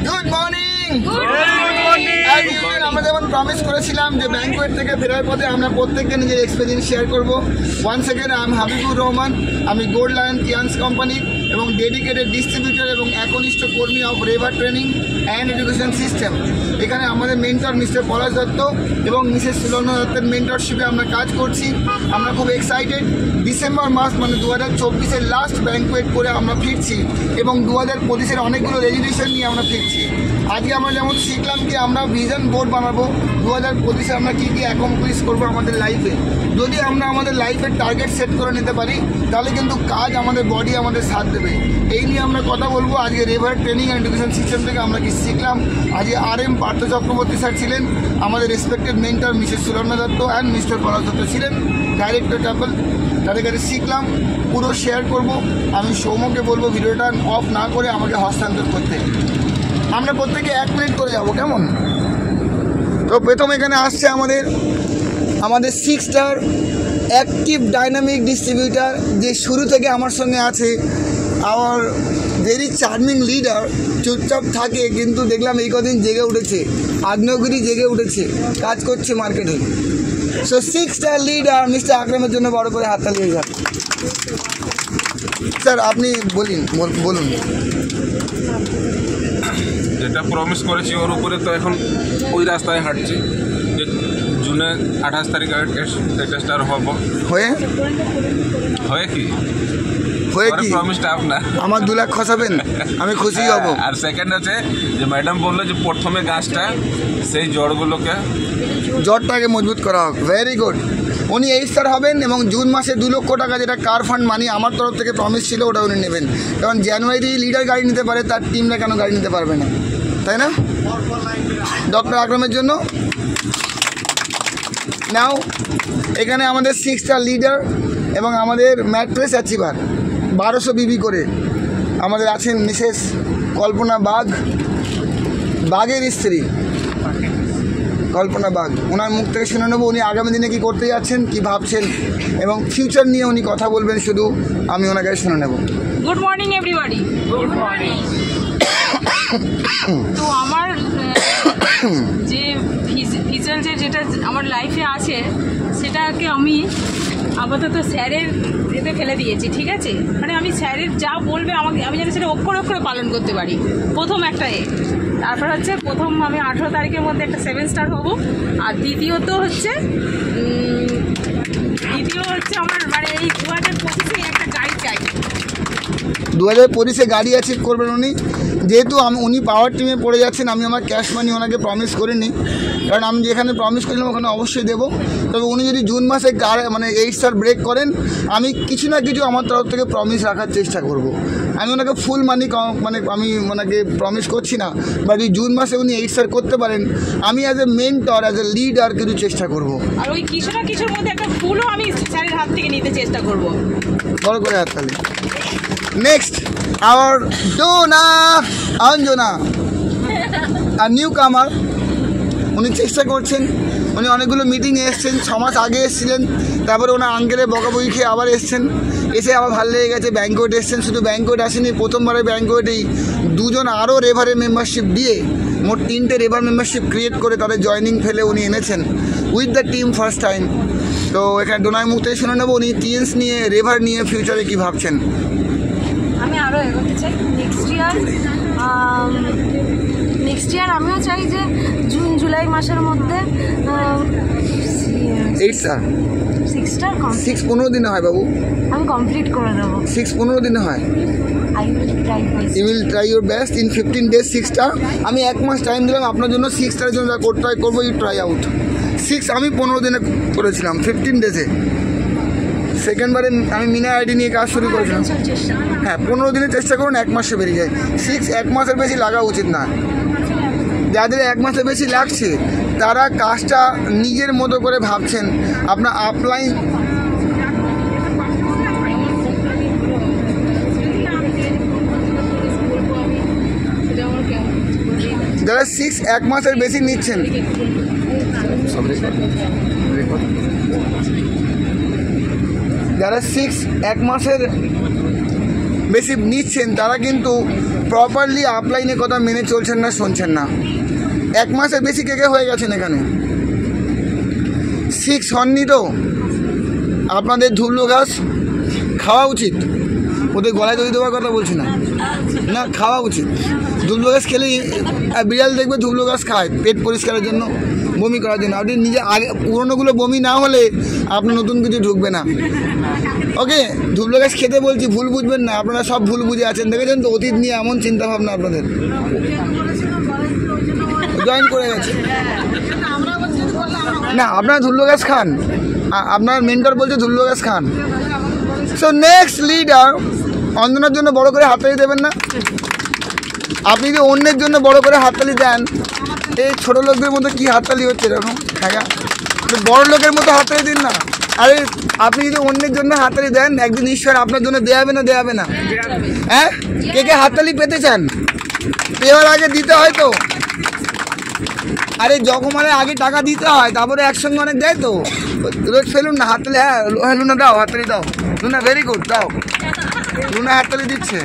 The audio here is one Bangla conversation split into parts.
Good morning. আমরা যেমন প্রমিস করেছিলাম যে ব্যাংকোয়েট থেকে ফেরার পথে আমরা প্রত্যেককে নিজের এক্সপিরিয়েন্স শেয়ার করবো। ওয়ান সেকেন্ড, আমি হাবিবুর রহমান, আমি গোল্ড লায়ন কিয়ান্স কোম্পানি এবং ডেডিকেটেড ডিস্ট্রিবিউটর এবং একনিষ্ঠ কর্মী অফ রেভার ট্রেনিং অ্যান্ড এডুকেশন সিস্টেম। এখানে আমাদের মেন্টর মিস্টার পলাশ দত্ত এবং মিসেস সুলগ্না দত্তের মেন্টরশিপে আমরা কাজ করছি। আমরা খুব এক্সাইটেড। ডিসেম্বর মাস মানে 2024-এর লাস্ট ব্যাংকোয়েট করে আমরা ফিরছি এবং 2025-এর অনেকগুলো রেজুলেশন নিয়ে আমরা ফিরছি। আজকে আমরা যেমন শিখলাম কি আমরা ভিশন বোর্ড বানাবো 2025-এ আমরা কী কী অ্যাকমপ্লিশ করবো আমাদের লাইফে। যদি আমরা আমাদের লাইফের টার্গেট সেট করে নিতে পারি তাহলে কিন্তু কাজ আমাদের বডি আমাদের সাথ দেবে। এই নিয়ে আমরা কথা বলবো। আজকে রেভার ট্রেনিং অ্যান্ড এডুকেশন সিস্টেম থেকে আমরা কি শিখলাম। আজকে RM পার্থ চক্রবর্তী স্যার ছিলেন, আমাদের respected mentor Mrs Sulagna Dutta and Mr Palash Dutta ছিলেন, ডাইরেক্টর টেম্পল। তাদের কাছে শিখলাম, পুরো শেয়ার করব। আমি সৌম্যকে বলবো ভিডিওটা অফ না করে আমাকে হস্তান্তর করতে। আমরা প্রত্যেকে 1 মিনিট করে যাব, কেমন? তো প্রথম এখানে আসছে আমাদের 6 স্টার অ্যাক্টিভ ডাইনামিক ডিস্ট্রিবিউটার, যে শুরু থেকে আমার সঙ্গে আছে। আওয়ার ভেরি চার্মিং লিডার, চুপচাপ থাকে কিন্তু দেখলাম এই কদিন জেগে উঠেছে, আগ্নেয়গিরি জেগে উঠেছে, কাজ করছে মার্কেটে। সো 6 স্টার লিডার মিস্টার আকরামের জন্য বড় করে হাততালি হয়ে যাক। স্যার আপনি বলুন। যেটা প্রমিস করেছি ওর উপরে তো এখন ওই রাস্তায় হাঁটছি যে জুনে 28 তারিখে একটা স্টার হবো। হয়ে কি প্রমিসটা আপনার আমার 2 লাখ খসাবেন, আমি খুশি হব। আর সেকেন্ড হচ্ছে যে ম্যাডাম বললো যে প্রথমে গাছটা সেই জড়টাকে মজবুত করা হোক। Very good. উনি 8 স্টার হবেন এবং জুন মাসে 2 লক্ষ টাকা যেটা কার ফান্ড মানি আমার তরফ থেকে প্রমিস ছিল ওটা উনি নেবেন। কারণ জানুয়ারি লিডার গাড়ি নিতে পারে, তার টিমরা কেন গাড়ি নিতে পারবে না, তাই না? ডক্টর আকরামের জন্য নাও এখানে আমাদের 6 স্টার লিডার এবং আমাদের ম্যাট্রেস অ্যাচিভার 1200 বিবি করে আমাদের আছেন মিসেস কল্পনা বাগের স্ত্রী কল্পনা বাগ। ওনার মুখ থেকে শুনে নেবো উনি আগামী দিনে কী করতে যাচ্ছেন, কী ভাবছেন এবং ফিউচার নিয়ে উনি কথা বলবেন। শুধু আমি ওনাকে শুনে নেব। Good morning everybody. Good morning. তো আমার যে ফিউচার যেটা আমার লাইফে আছে সেটাকে আমি আপাতত স্যারের এতে ফেলে দিয়েছি, ঠিক আছে? মানে আমি স্যারের যা বলবে আমাকে, আমি যেন সেটা অক্ষরে পালন করতে পারি। প্রথম একটা তারপর হচ্ছে আমি 18 তারিখের মধ্যে একটা 7 স্টার হব। আর দ্বিতীয়ত হচ্ছে আমার মানে এই 2025-এ একটা গাড়ি চাই। 2025-এ গাড়ি অ্যাচিভ করবেন উনি। যেহেতু উনি পাওয়ার টিমে পড়ে যাচ্ছেন, আমি আমার ক্যাশ মানি ওনাকে প্রমিস করিনি, কারণ আমি যেখানে প্রমিস করিলাম ওখানে অবশ্যই দেবো। তবে উনি যদি জুন মাসে 8 স্টার ব্রেক করেন, আমি কিছু না কিছু আমার তরফ থেকে প্রমিস রাখার চেষ্টা করব। আমি ওনাকে ফুল মানি আমি ওনাকে প্রমিস করছি না, বাট এই জুন মাসে উনি 8 স্টার করতে পারেন, আমি as a mentor as a leader কিছু চেষ্টা করব। আর ওই কিছু না কিছুর মধ্যে একটা ফুলও আমি স্যারের হাত থেকে নিতে চেষ্টা করব। বড় করে হাততালি। নেক্সট আওয়ার ডোনা অঞ্জনা, আর নিউ কামার। উনি চেষ্টা করছেন, উনি অনেকগুলো মিটিংয়ে এসছেন, 6 মাস আগে এসেছিলেন, তারপরে ওনার আঙ্কেলের বকাবকি খেয়ে আবার এসছেন, এসে আবার ভালো লেগে গেছে, ব্যাংকোয়েট এসছেন। শুধু ব্যাংকোয়েট আসেনি, প্রথমবারে ব্যাংকোয়েটেই 2 জন আরও রেভারের মেম্বারশিপ দিয়ে মোট 3টে রেভার মেম্বারশিপ ক্রিয়েট করে তাদের জয়নিং ফেলে উনি এনেছেন with the team first time. তো এখানে ডোনার মুখ থেকে শুনে নেবো উনি টিএনস নিয়ে, রেভার নিয়ে ফিউচারে কী ভাবছেন। আমি আরও এগোতে চাই। নেক্সট ইয়ার আমিও চাই যে জুন জুলাই মাসের মধ্যে 8 স্টার 6 স্টার 15 দিনে হয় বাবু, আমি কমপ্লিট করে দেবো। 15 দিনে হয়। You will try your best in 15 days 6 star. আমি 1 মাস টাইম দিলাম আপনার জন্য 6 স্টারের জন্য ট্রাই করবো। You try out 6। আমি 15 দিনে করেছিলাম, 15 ডেজে। সেকেন্ডবারে আমি মিনা আইডি নিয়ে কাজ শুরু করেছিলাম। হ্যাঁ, 15 দিনে চেষ্টা করুন, 1 মাসে বেরিয়ে যায়। 6 1 মাসের বেশি লাগা উচিত না। যাদের 1 মাসের বেশি লাগছে তারা কাজটা নিজের মতো করে ভাবছেন। আপনার আপলাইন যারা 6 1 মাসের বেশি নিচ্ছেন, যারা 6 1 মাসের বেশি নিচ্ছেন তারা কিন্তু প্রপারলি আপলাইনের কথা মেনে চলছেন না, শুনছেন না। 1 মাসের বেশি কে হয়ে গেছেন এখানে, 6 হননি তো। আপনাদের ধুবলো ঘাস খাওয়া উচিত, ওদের গলায় দই দেওয়ার কথা বলছি না, না খাওয়া উচিত। ধুবলো ঘাস খেলেই বিড়াল দেখবে ধুবলো ঘাস খায় পেট পরিষ্কারের জন্য, বমি করার জন্য। আপনি নিজে আগে পুরোনোগুলো বমি না হলে আপনার নতুন কিছু ঢুকবে না। ওকে, ধুবলো ঘাস খেতে বলছি, ভুল বুঝবেন না, আপনারা সব ভুল বুঝে আছেন। দেখেছেন তো অতীত নিয়ে এমন চিন্তাভাবনা আপনাদের, জয়েন করে গেছে না। আপনারা ধুবলো ঘাস খান, আপনার মেন্টর বলছে ধুবলো ঘাস খান। সো নেক্সট লিডার, অন্যদের জন্য বড় করে হাততালি দেবেন না। আপনি যদি অন্যের জন্য বড় করে হাততালি দেন, এই ছোটো লোকদের মতো কি হাততালি হচ্ছে এরকম, হ্যাঁ বড় লোকের মতো হাততালি দিন না। আরে আপনি যদি অন্যের জন্য হাততালি দেন, একদিন ঈশ্বর আপনার জন্য দেয়াবে না, দেয়াবে না? হ্যাঁ, কে কে হাততালি পেতে চান? পেওয়ার আগে দিতে হয় তো। আরে জগমানের আগে টাকা দিতে হয়, তারপরে একসঙ্গে অনেক দেয় তো। রোজ ফেলুন না হাততালি। হ্যাঁ লুনা দাও, হাততালি দাও। লুনা ভেরি গুড, দাও। লুনা হাততালি দিচ্ছে।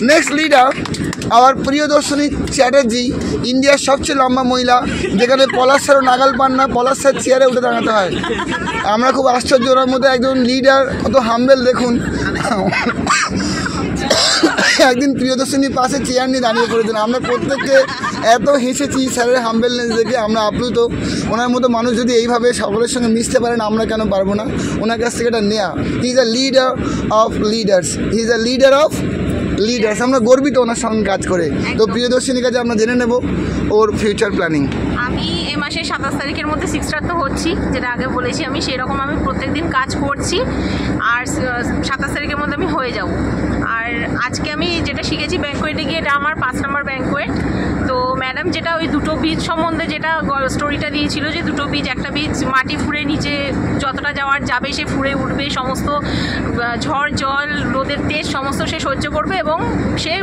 নেক্সট লিডার আমার প্রিয়দর্শনী চ্যাটার্জি, ইন্ডিয়ার সবচেয়ে লম্বা মহিলা, যেখানে পলাশ স্যারও নাগাল পান না, পলাশ স্যার চেয়ারে উঠে দাঁড়াতে হয়। আমরা খুব আশ্চর্য, ওর মধ্যে একজন লিডার কত হাম্বেল দেখুন। একদিন প্রিয়দর্শনীর পাশে চেয়ার নিয়ে দাঁড়িয়ে পড়েছেন। আমরা প্রত্যেককে এত হেসেছি স্যারের হাম্বেলনেস দেখে, আমরা আপ্লুত। ওনার মতো মানুষ যদি এইভাবে সকলের সঙ্গে মিশতে পারেন, আমরা কেন পারবো না? ওনার কাছ থেকে এটা নেওয়া। He is a leader of leaders, he is a leader of leaders. আমরা গর্বিত ওনার সঙ্গে কাজ করে। তো প্রিয়দর্শনীর কাছে আমরা জেনে নেব ওর ফিউচার প্ল্যানিং। আমি এ মাসের 27 তারিখের মধ্যে 6 তো হচ্ছি, যেটা আগে বলেছি আমি, সেরকম আমি প্রত্যেকদিন কাজ করছি। আর 27 তারিখের মধ্যে আমি হয়ে যাব। আর আজকে আমি যেটা শিখেছি ব্যাঙ্কোয়েটে গিয়ে, এটা আমার 5 নম্বর ব্যাঙ্কোয়েট। তো ম্যাডাম যেটা ওই দুটো বীজ সম্বন্ধে যেটা স্টোরিটা দিয়েছিল, যে দুটো বীজ, একটা বীজ মাটি ফুঁড়ে নিচে যতটা যাওয়ার যাবে সে ফুঁড়ে উঠবে, সমস্ত ঝড় জল রোদের তেজ সমস্ত সে সহ্য করবে এবং সে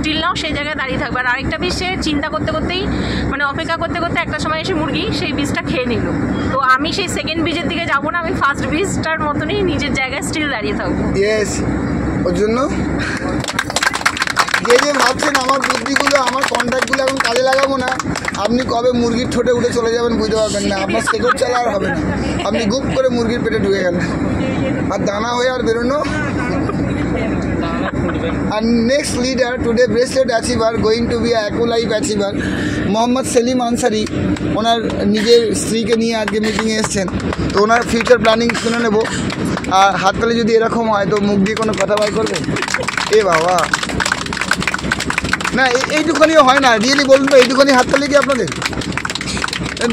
টিল নাও সেই জায়গায় দাঁড়িয়ে থাকবে। আর আরেকটা বীজ সে চিন্তা করতে করতেই, মানে অপেক্ষা করতে করতে একটা সময় এসে মুরগি সেই বীজটা খেয়ে নিল। তো আমি সেই সেকেন্ড বীজের দিকে যাবো না, আমি ফার্স্ট বীজটার মতনই নিজের জায়গায় স্টিল দাঁড়িয়ে থাকবো। ইয়েস, ওর জন্য যে ভাবছেন আমার বুদ্ধিগুলো, আমার কন্ট্যাক্টগুলো এখন কাজে লাগাবো না, আপনি কবে মুরগির ঠোঁটে উঠে চলে যাবেন বুঝতে পারবেন না। আপনার শেকড় চালা আর হবে না, আপনি গুপ করে মুরগির পেটে ঢুকে গেলেন, আর দানা হয়ে আর বেরোনো। আর next leader today bracelet achiever, going to be eco life achiever, Mohammad Selim Ansari. ওনার নিজের স্ত্রীকে নিয়ে আজকে মিটিংয়ে এসছেন। তো ওনার ফিউচার প্ল্যানিং শুনে নেব। আর হাততালি যদি এরকম হয় তো মুখ দিয়ে কোনো কথা বাই করবে? এ বাবা, না এইটুখানিও হয় না, রিয়েলি বলুন তো, এইটুখানি হাততালি কি আপনাদের?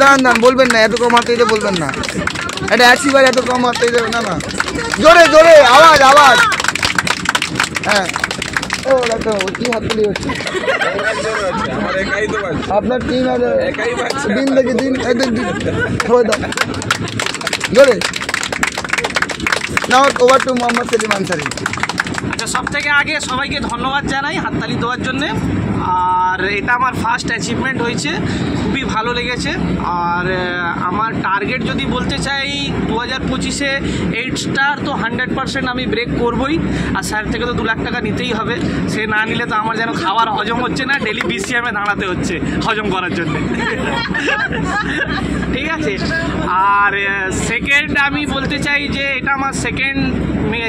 দাঁড়ান দাঁড়ান, বলবেন না, এত কম হাততালি বলবেন না। এটা অ্যাচিভার এত কম হাততালি দেবে না, না জোরে জোরে আওয়াজ আওয়াজ। হ্যাঁ, ও দেখো কি হাততালি হচ্ছে আপনার টিম। দিন দেখি দিন, জোরে নাও। Over to Mohammad Selim Ansari. আচ্ছা, সব থেকে আগে সবাইকে ধন্যবাদ জানাই হাততালি দেওয়ার জন্যে। আর এটা আমার ফার্স্ট অ্যাচিভমেন্ট হয়েছে, খুবই ভালো লেগেছে। আর আমার টার্গেট যদি বলতে চাই 2025-এ 8 স্টার, তো 100% আমি ব্রেক করবই। আর স্যার থেকে তো 2 লাখ টাকা নিতেই হবে, সে না নিলে তো আমার যেন খাবার হজম হচ্ছে না, ডেলি BCM-এ দাঁড়াতে হচ্ছে হজম করার জন্য। ঠিক আছে। আর সেকেন্ড আমি বলতে চাই যে এটা আমার সেকেন্ড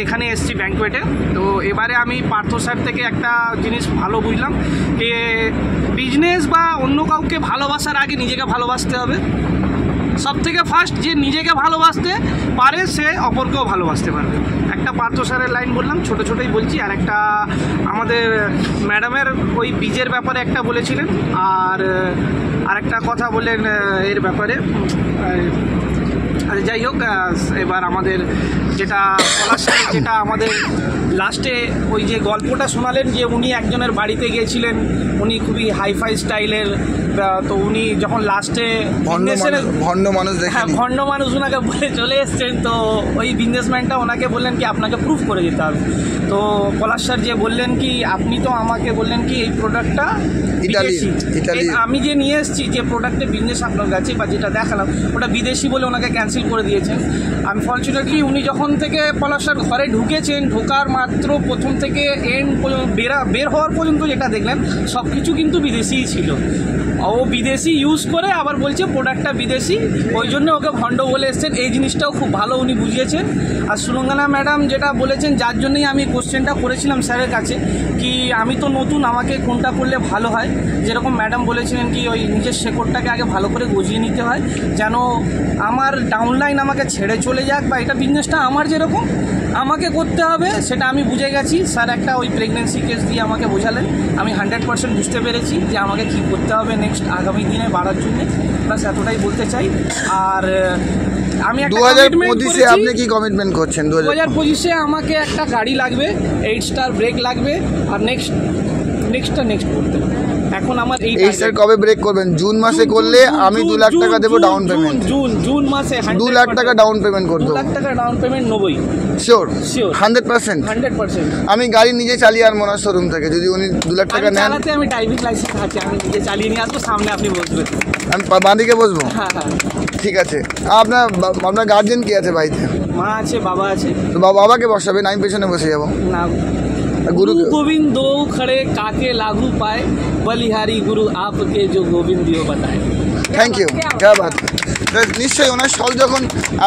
এখানে এসছি ব্যাঙ্কোয়েটে। তো এবারে আমি পার্থ স্যার থেকে একটা জিনিস ভালো বুঝলাম, যে বিজনেস বা অন্য কাউকে ভালোবাসার আগে নিজেকে ভালোবাসতে হবে। সব থেকে ফার্স্ট যে নিজেকে ভালোবাসতে পারে সে অপরকেও ভালোবাসতে পারবে। একটা পার্থ স্যারের লাইন বললাম, ছোটো ছোটোই বলছি। আর একটা আমাদের ম্যাডামের ওই বীজের ব্যাপারে একটা বলেছিলেন। আর আরেকটা কথা বললেন এর ব্যাপারে। আচ্ছা, যাই হোক, এবার আমাদের যেটা যেটা আমাদের লাস্টে ওই যে গল্পটা শোনালেন, যে উনি একজনের বাড়িতে গিয়েছিলেন, উনি খুবই হাইফাই স্টাইলের। তো উনি যখন লাস্টে ভণ্ড মানুষ, হ্যাঁ ভণ্ড মানুষ ওনাকে বলে চলে এসছেন। তো ওই বিজনেসম্যানটা ওনাকে বললেন কি আপনাকে প্রুফ করে যেতে হবে। তো পলাশ স্যার যে বললেন কি, আপনি তো আমাকে বললেন কি এই প্রোডাক্টটা আমি যে নিয়ে এসেছি, যে প্রোডাক্টের বিজনেস আপনার কাছে বা যেটা দেখালাম ওটা বিদেশি বলে ওনাকে ক্যান্সেল ক্যান্সেল করে দিয়েছেন। আনফর্চুনেটলি উনি যখন থেকে পলাশার ঘরে ঢুকেছেন, ঢোকার মাত্র প্রথম থেকে এন্ড বের হওয়ার পর্যন্ত যেটা দেখলেন সব কিছু কিন্তু বিদেশিই ছিল। ও বিদেশি ইউজ করে আবার বলছে প্রোডাক্টটা বিদেশি, ওই জন্য ওকে ভণ্ড বলে এসছেন। এই জিনিসটাও খুব ভালো উনি বুঝিয়েছেন। আর সুরঙ্গনা ম্যাডাম যেটা বলেছেন, যার জন্যই আমি কোশ্চেনটা করেছিলাম স্যারের কাছে কি আমি তো নতুন, আমাকে কোনটা করলে ভালো হয়, যেরকম ম্যাডাম বলেছিলেন কি ওই নিজের শেকড়টাকে আগে ভালো করে গজিয়ে নিতে হয়, যেন আমার ডাউনলাইন আমাকে ছেড়ে চলে যাক, বা এটা বিজনেসটা আমার যেরকম আমাকে করতে হবে সেটা আমি বুঝে গেছি। স্যার একটা ওই প্রেগনেন্সি কেস দিয়ে আমাকে বোঝালেন, আমি 100% বুঝতে পেরেছি যে আমাকে কী করতে হবে নেক্সট আগামী দিনে বাড়ার জন্য। প্লাস এতটাই বলতে চাই। আর আমি 2025-এ আপনি কি কমিটমেন্ট করছেন? 2025-এ আমাকে একটা গাড়ি লাগবে, 8 স্টার ব্রেক লাগবে, আর নেক্সটটা করতে হবে। এখন আমার এই স্টার কবে ব্রেক করবেন? জুন মাসে করলে আমি 2 লাখ টাকা দেবো ডাউন পেমেন্ট। জুন মাসে 2 লাখ টাকা ডাউন পেমেন্ট করে 2 দেবো। লাখ টাকা ডাউন পেমেন্ট নেবই। শিওর? Sure. 100%? 100%। আমি গাড়ি নিজে চালিয়ে আনবো না শোরুম থেকে, যদি উনি 2 লাখ টাকা নেন। চালাতে আমি ড্রাইভিং লাইসেন্স আছে, আমি নিজে চালিয়ে নিয়ে আসবো, সামনে আপনি বসবেন। আমি বাঁদিকে বসবো? হ্যাঁ। ঠিক আছে। আপনার গার্জিয়ান কি আছে বাড়িতে? মা আছে, বাবা আছে। তো বাবাকে বসাবেন, আমি পেছনে বসে যাবো। না, गुरु गुरु गोविंद दो खड़े काके लागू पाए, बलिहारी गुरु आपके जो गोविंद दियो बताए। থ্যাংক ইউ, क्या बात। নিশ্চয়ই ওনার শখ যখন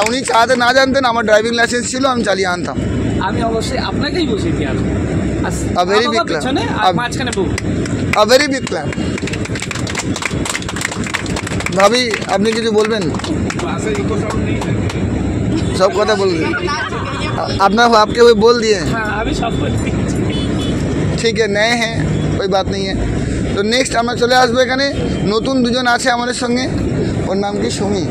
উনি চালাতে না জানতেন, আমার ড্রাইভিং লাইসেন্স ছিল, আমি চালিয়ে আনতাম। আমি অবশ্যই আপনাকেই বসিয়ে দিয়ে আসবো। A very big clap. পেছনে আর মাঝখানে বউ। A very big clap. ভাবি আপনি কিছু বলবেন? সব কথা বলবেন আপনার आपके वो बोल दिए? হ্যাঁ, আমি সব বলছি। ঠিক আছে, নয় হ্যাঁ, कोई बात नहीं है। তো নেক্সট আমরা চলে আসবো এখানে, নতুন দুজন আছে আমাদের সঙ্গে। ওর নাম কি? সুমি,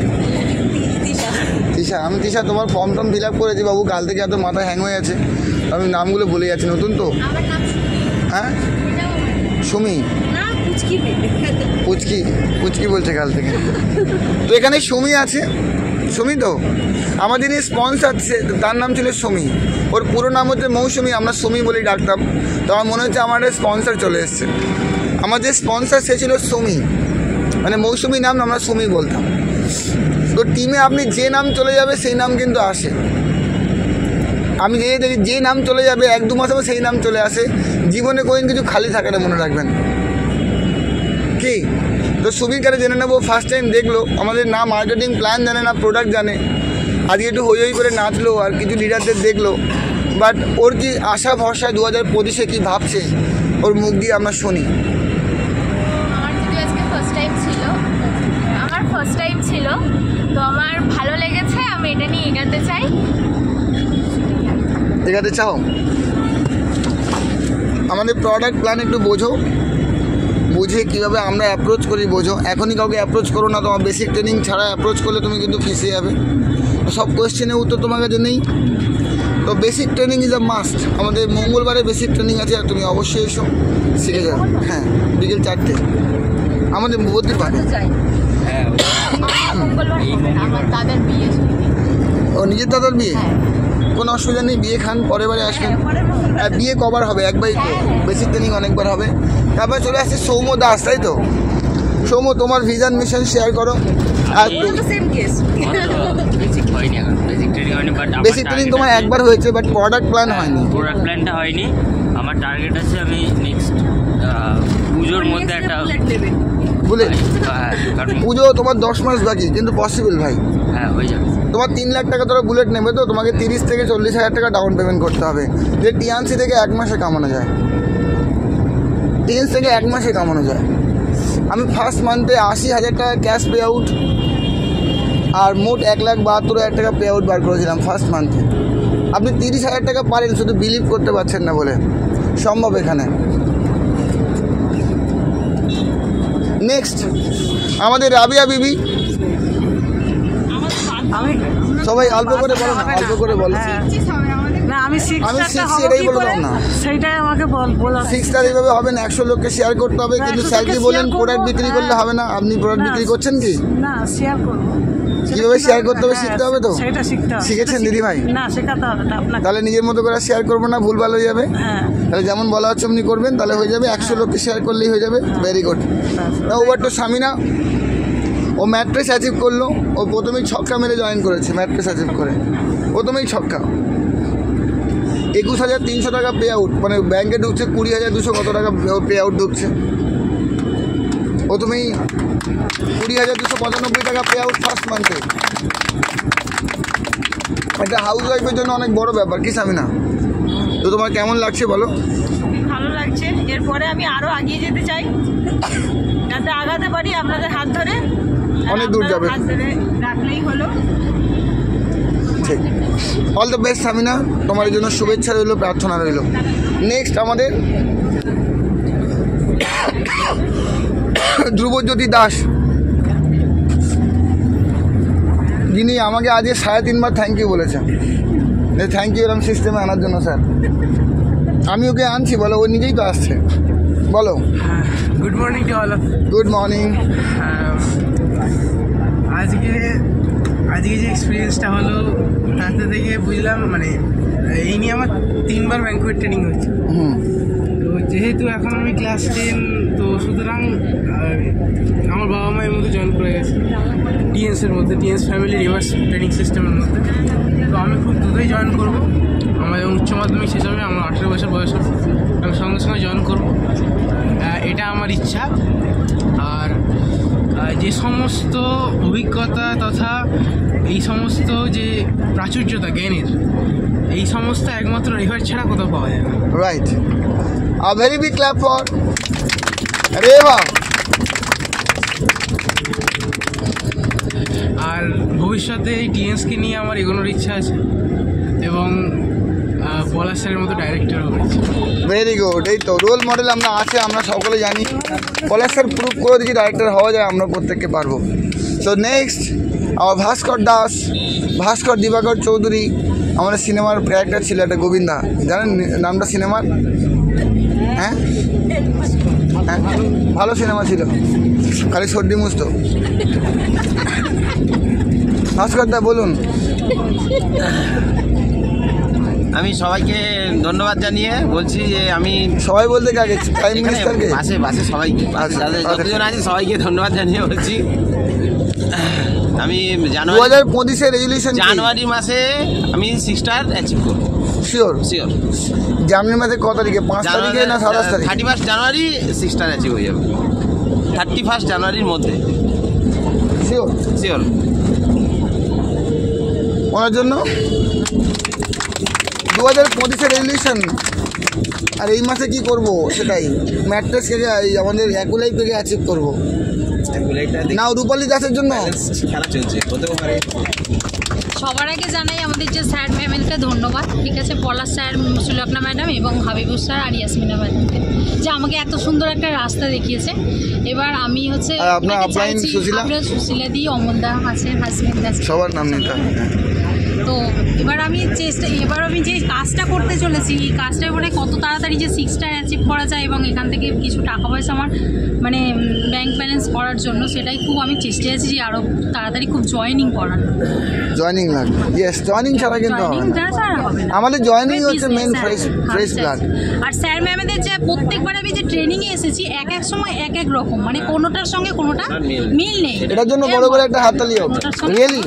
তিশা। আমি তিশা তোমার ফর্ম ফিল আপ করেছি বাবু, কাল থেকে এত মাথা হ্যাং হয়ে আছে, আমি নামগুলো বলে যাচ্ছি, নতুন তো। হ্যাঁ, সুমি পুচকি বলছে কাল থেকে। তো এখানে সুমি আছে, সুমি তো আমাদের স্পন্সার, তার নাম ছিল সুমি, ওর পুরো নাম হচ্ছে মৌসুমি, আমরা সুমি বলেই ডাকতাম। তো আমার মনে হচ্ছে আমার একটা স্পন্সার চলে এসছে। আমাদের স্পন্সার সে ছিল সুমি, মানে মৌসুমি নাম আমরা সুমি বলতাম। তো টিমে আপনি যে নাম চলে যাবে সেই নাম কিন্তু আসে। আমি যে নাম চলে যাবে 1-2 মাস হবে সেই নাম চলে আসে। জীবনে কোনোদিন কিছু খালি থাকে না, মনে রাখবেন কি। তো সুমির কাছে জেনে নেবো, ফার্স্ট টাইম দেখলো আমাদের, না মার্কেটিং প্ল্যান জানে না প্রোডাক্ট জানে। আজকে একটু হই করে নাচলো আর কিছু লিডারদের দেখলো, বাট ওর কি আশা ভরসায় 2025-এ কী ভাবছে ওর মুখ দিয়ে আমরা শুনি। আমার যদি আজকে ফার্স্ট টাইম ছিল, তো আমার ভালো লেগেছে, আমি এটা নিয়ে এগাতে চাই। এগাতে চাও? আমাদের প্রোডাক্ট প্ল্যান একটু বোঝো, বুঝে কীভাবে আমরা অ্যাপ্রোচ করি বোঝো। এখনই কাউকে অ্যাপ্রোচ করো না, তোমার বেসিক ট্রেনিং ছাড়া অ্যাপ্রোচ করলে তুমি কিন্তু ফেঁসে যাবে। সব কোয়েশ্চেনের উত্তর তোমার কাছে নেই, তো basic training is a must. আমাদের মঙ্গলবারে বেসিক ট্রেনিং আছে, আর তুমি অবশ্যই এসো, শিখে যাবে। হ্যাঁ, বিকেল 4টে আমাদের বলতে পারে। আমার দাদার বিয়ে। ও নিজের দাদার বিয়ে? কোনো অসুবিধা নেই, বিয়ে খান, পরের বারে আসবেন। বিয়ে কবার হবে? একবারই তো, বেসিক ট্রেনিং অনেকবার হবে। তারপরে চলে আসছে সৌম্য দাস, তাই তো? সৌম্য, তোমার ভিশন মিশন শেয়ার করো। আর বেসিক ট্রেনিং তোমার একবার হয়েছে, বাট প্রোডাক্ট প্ল্যান হয়নি। প্রোডাক্ট প্ল্যানটা হয়নি। আমার টার্গেট আছে আমি নেক্সট পুজোর মধ্যে একটা বুলেট। কারণ পুজো তোমার 10 মাস বাকি, কিন্তু পসিবল ভাই। হ্যাঁ, হয়ে যাবে। তোমার 3 লাখ টাকা ধরো বুলেট নেবে, তো তোমাকে 30 থেকে 40 হাজার টাকা ডাউন পেমেন্ট করতে হবে, যে টিএনসি থেকে 1 মাসে কামানো যায়। টিএনসি থেকে 1 মাসে কামানো যায়। আমি ফার্স্ট মান্থে 80,000 টাকা ক্যাশ পে আউট আর মোট 1,72,000 টাকা পে আউট বার করেছিলাম ফার্স্ট মান্থে। আপনি 30,000 টাকা পারেন, শুধু বিলিভ করতে পারছেন না বলে। সম্ভব এখানে। নেক্সট আমাদের রাবিয়া বিবি। সবাই অল্প করে বলো না, অল্প করে বলো। না, আমি আমি শিখছি, এটাই বলে দাও না। সেইটাই আমাকে বলা। 6 স্টার এইভাবে হবে না, 100 লোককে শেয়ার করতে হবে। কিন্তু স্যার কি বলেন, প্রোডাক্ট বিক্রি করলে হবে না। আপনি প্রোডাক্ট বিক্রি করছেন কি? না, শেয়ার করবো। কীভাবে শেয়ার করতে হবে শিখতে হবে তো। সেটা শিখতে হবে। শিখেছেন দিদি ভাই? না, শেখাতে হবে না আপনাকে। তাহলে নিজের মতো করে শেয়ার করবো না, ভুলভাল হয়ে যাবে। হ্যাঁ, তাহলে যেমন বলা হচ্ছে অমনি করবেন, তাহলে হয়ে যাবে। 100 লোককে শেয়ার করলেই হয়ে যাবে। Very good. Over to Samina. ও ম্যাট্রেস অ্যাচিভ করলো, ও প্রথমেই ছক্কা মেরে জয়েন করেছে ম্যাট্রেস অ্যাচিভ করে, প্রথমেই ছক্কা। 21,300 টাকা পে আউট, মানে ব্যাংকে ঢুকছে 20,200 কত টাকা পে আউট ঢুকছে। প্রথমেই 20,295 টাকা পে আউট ফার্স্ট মান্থে। এটা হাউস ওয়াইফের জন্য অনেক বড় ব্যাপার, কি সামিনা? তো তোমার কেমন লাগছে বলো? ভালো লাগছে। এরপরে আমি আরও এগিয়ে যেতে চাই, যাতে আগাতে পারি আপনাদের হাত ধরে। অনেক দূর যাবে। হাত ধরে রাখলেই হলো। ঠিক, অল দ্য বেস্ট সামিনা, তোমার জন্য শুভেচ্ছা রইল, প্রার্থনা রইল। নেক্সট আমাদের ধ্রুবজ্যোতি দাস, যিনি আমাকে আজকে 3.5 বার থ্যাংক ইউ বলেছেন। থ্যাংক ইউ এরকম সিস্টেমে আনার জন্য স্যার। আমি ওকে আনছি, বলো, ও নিজেই তো আসছে। বলো। Good morning to all of. Good morning. আজকে যে এক্সপিরিয়েন্সটা হলো তাতে থেকে বুঝলাম, মানে এই নিয়ে আমার 3 বার ব্যাংকুয়েট ট্রেনিং হচ্ছে। তো যেহেতু এখন আমি ক্লাস 10, তো সুতরাং আমার বাবা মা এর মধ্যে জয়েন করে গেছে টিএনসের মধ্যে, টিএনস ফ্যামিলি রিভার্স ট্রেনিং সিস্টেমের মধ্যে। তো আমি খুব দ্রুতই জয়েন করবো। আমার যখন উচ্চ মাধ্যমিক শেষ হবে, আমার 18 বছর বয়স হবে, আমি সঙ্গে সঙ্গে জয়েন করবো, এটা আমার ইচ্ছা। আর যে সমস্ত অভিজ্ঞতা তথা এই সমস্ত যে প্রাচুর্যতা জ্ঞানের, এই সমস্ত একমাত্র রিভার ছাড়া কোথাও পাওয়া যায় না। Right, a very big clap for Reva. আর ভবিষ্যতে এই টিএনসকে নিয়ে আমার এগোনোর ইচ্ছা আছে, এবং পলাশ স্যারের মতো ডাইরেক্টরও হয়েছে। ভেরি গুড, এই তো রোল মডেল আমরা আছে, আমরা সকলে জানি। পলাশ স্যার প্রুভ করে দিচ্ছি ডাইরেক্টর হওয়া যায়, আমরা প্রত্যেককে পারবো। সো নেক্সট আমার ভাস্কর দাস, ভাস্কর দিবাকর চৌধুরী, আমাদের সিনেমার ক্যারেক্টার ছিল একটা গোবিন্দা, জানেন নামটা সিনেমার? হ্যাঁ হ্যাঁ, ভালো সিনেমা ছিল, খালি সর্দি মুস্ত। ভাস্কর দা বলুন। আমি সবাইকে ধন্যবাদ জানিয়ে বলছি যে আমি সবাই বলতে কাকে, প্রাইম মিনিস্টারকে, বাসে সবাইকে, যতজন আছে সবাইকে ধন্যবাদ জানিয়ে বলছি আমি 2025 রেজুলেশন জানুয়ারি মাসে আমি 6 স্টার অ্যাচিভ করবো। শিওর? শিওর। জানুয়ারি মাসে কত তারিখে? 5 তারিখে না 27 তারিখে? 31 জানুয়ারি 6 স্টার অ্যাচিভ হয়ে যাবে, 31 জানুয়ারির মধ্যে। শিওর? শিওর। ওনার জন্য 2025 রেজুলেশন। আর এই মাসে কি করব সেটাই, ম্যাট্রেস থেকে আমাদের অ্যাকুলাইফ থেকে অ্যাচিভ করবো না, রূপালী দাসের জন্য খেলা চলছে, হতেও পারে। সবার আগে জানাই আমাদের যে স্যার ম্যামেলকে ধন্যবাদ, ঠিক আছে, পলাশ স্যার, সুলগ্না ম্যাডাম এবং হাবিবুর স্যার আর ইয়াসমিনা ম্যাডামকে, যে আমাকে এত সুন্দর একটা রাস্তা দেখিয়েছে। এবার আমি হচ্ছে আপনার আপলাইন সুশীলা, সুশীলা দি, অমলদা আছে, হাসমিন আছে, সবার নাম নিতে। তো এবার আমি যে কাজটা করতে চলেছি, এই কাজটা মানে কত তাড়াতাড়ি যে 6 স্টার অ্যাচিভ করা যায় এবং এখান থেকে কিছু টাকা পয়সা আমার মানে ব্যাংক ব্যালেন্স করার জন্য, সেটাই খুব আমি চেষ্টা আছি যে আরও তাড়াতাড়ি খুব জয়েনিং করার। জয়েনিং লাগবে, ইয়েস, জয়েনিং ছাড়া কিন্তু হবে না। আমাদের জয়েনিং হচ্ছে মেন ফ্রেশ ব্লাড। আর স্যার ম্যামেদের যে প্রত্যেকবার আমি যে ট্রেনিংয়ে এসেছি, এক এক সময় এক এক রকম, মানে কোনোটার সঙ্গে কোনোটা মিল নেই। এটার জন্য বড় করে একটা হাততালি হোক, রিয়েলি।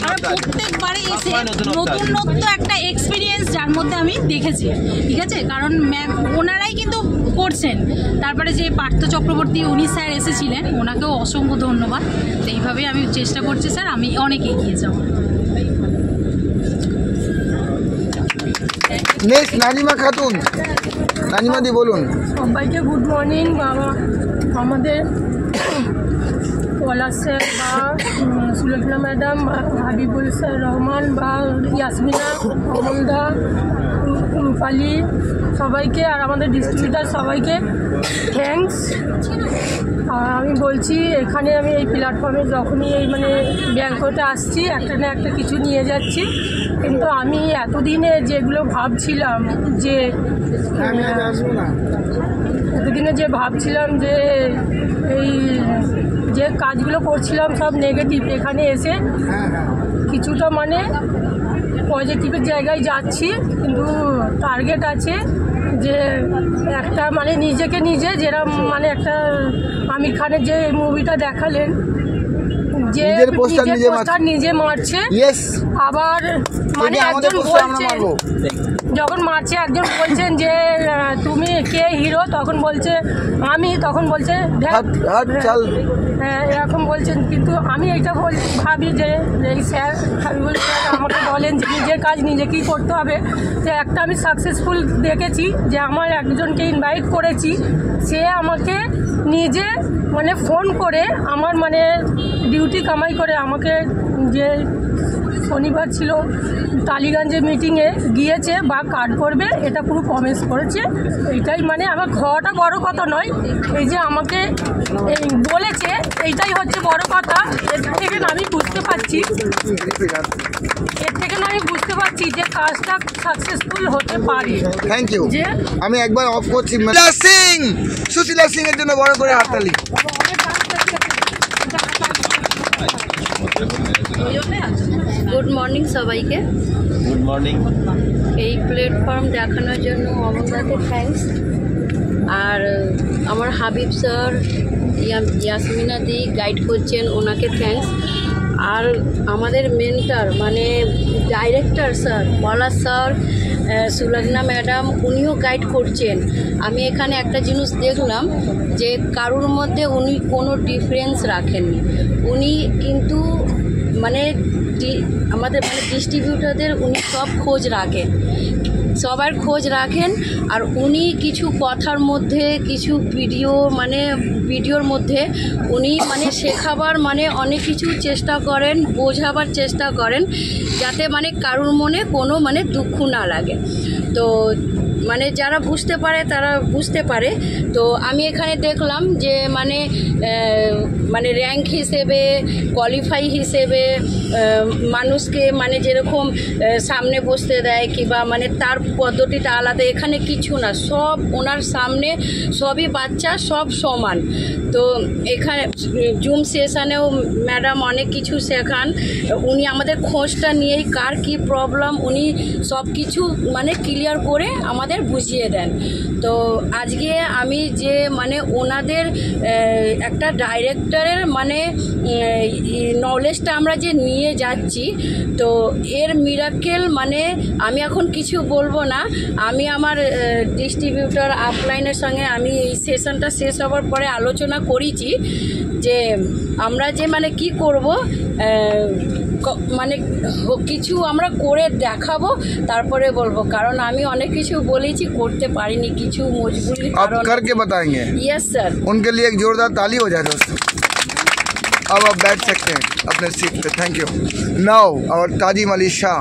আর প্রত্যেকবারে এসে নতুনত্ব একটা এক্সপিরিয়েন্স যার মধ্যে আমি দেখেছি, ঠিক আছে, কারণ ওনারাই কিন্তু করছেন। তারপরে যে পার্থ চক্রবর্তী উনি স্যার এসেছিলেন, ওনাকেও অসংখ্য ধন্যবাদ। তো এইভাবেই আমি চেষ্টা করছি স্যার, আমি অনেক এগিয়ে যাব। নেক্সট নাজিমা খাতুন, নাজিমা দি বলুন। সবাইকে গুড মর্নিং। বাবা আমাদের পলাশ স্যার বা সুলগ্না ম্যাডাম বা হাবিবুল স্যার রহমান বা ইয়াসমিনা, অমলদা, রূপালী, সবাইকে, আর আমাদের ডিস্ট্রিবিউটার সবাইকে থ্যাঙ্কস। আমি বলছি, এখানে আমি এই প্ল্যাটফর্মে যখনই এই মানে ব্যাংকতে আসছি, একটা না একটা কিছু নিয়ে যাচ্ছি, কিন্তু আমি এতদিনে যেগুলো ভাবছিলাম যে এই যে কাজগুলো করছিলাম সব নেগেটিভ, এখানে এসে কিছুটা মানে পজিটিভের জায়গায় যাচ্ছি। কিন্তু টার্গেট আছে যে একটা মানে নিজেকে নিজে, যেরকম মানে একটা আমির খানের যে মুভিটা দেখালেন যে নিজের পোস্টার নিজে নিজে মারছে, আবার মানে একজন বলছে যখন মারছে একজন বলছেন যে তুমি কে হিরো, তখন বলছে আমি, তখন বলছে এরকম বলছেন। কিন্তু আমি এটা ভাবি যে এই স্যার হাবিবুল স্যার আমাকে বলেন যে নিজের কাজ নিজেকেই করতে হবে। তো একটা আমি সাকসেসফুল দেখেছি যে আমার একজনকে ইনভাইট করেছি, সে আমাকে নিজে মানে ফোন করে আমার মানে ডিউটি কামাই করে আমাকে যে শনিবার ছিল টালিগঞ্জে মিটিংয়ে গিয়েছে বা কার্ড করবে এটা পুরো প্রমিস করেছে। এইটাই মানে আমার ঘরটা বড় কথা নয়, এই যে আমাকে এই বলেছে এইটাই হচ্ছে বড় কথা। এর থেকে আমি বুঝতে পারছি যে কাজটা সাকসেসফুল হতে পারে। Thank you. আমি একবার অফ করছি। সুশীলা সিং এর জন্য বড় করে হাততালি। গুড মর্নিং সবাইকে। Good morning. এই প্ল্যাটফর্ম দেখানোর জন্য অমলদাকে থ্যাঙ্কস, আর আমার হাবিব স্যার, ইয়াসমিনা দি গাইড করছেন, ওনাকে থ্যাঙ্কস। আর আমাদের মেন্টর মানে ডাইরেক্টর স্যার, পলাশ স্যার, সুলগ্না ম্যাডাম, উনিও গাইড করছেন। আমি এখানে একটা জিনিস দেখলাম যে কারুর মধ্যে উনি কোনো ডিফারেন্স রাখেননি। উনি কিন্তু মানে আমাদের মানে ডিস্ট্রিবিউটরদের উনি সব খোঁজ রাখেন, সবার খোঁজ রাখেন। আর উনি কিছু কথার মধ্যে কিছু ভিডিওর মধ্যে উনি মানে শেখাবার মানে অনেক কিছু চেষ্টা করেন, বোঝাবার চেষ্টা করেন, যাতে মানে কারুর মনে কোনো মানে দুঃখ না লাগে। তো মানে যারা বুঝতে পারে তারা বুঝতে পারে। তো আমি এখানে দেখলাম যে মানে র্যাঙ্ক হিসেবে, কোয়ালিফাই হিসেবে মানুষকে মানে যেরকম সামনে বসতে দেয় কিংবা মানে তার পদ্ধতিটা আলাদা, এখানে কিছু না, সব ওনার সামনে সবই বাচ্চা, সব সমান। তো এখানে জুম সেশনেও ম্যাডাম অনেক কিছু শেখান। উনি আমাদের খোঁজটা নিয়েই কার কী প্রবলেম উনি সব কিছু মানে ক্লিয়ার করে আমাদের বুঝিয়ে দেন। তো আজকে আমি যে মানে ওনাদের একটা ডাইরেক্টরের মানে নলেজটা আমরা যে নিয়ে যাচ্ছি, তো এর মিরাকেল মানে আমি এখন কিছু বলবো না। আমি আমার ডিস্ট্রিবিউটর আপলাইনের সঙ্গে আমি এই সেশনটা শেষ হওয়ার পরে আলোচনা করেছি যে আমরা যে মানে কি করব, মানে কিছু আমরা করে দেখাবো, তারপরে বলবো। কারণ আমি অনেক কিছু বলেছি, করতে পারিনি, কিছু মজবুরি কারণ। करके बताएंगे? Yes sir. उनके लिए एक जोरदार ताली हो जाए दोस्तों। अब आप बैठ सकते हैं अपने सीट पे। Thank you. Now our Tajim Ali Shah.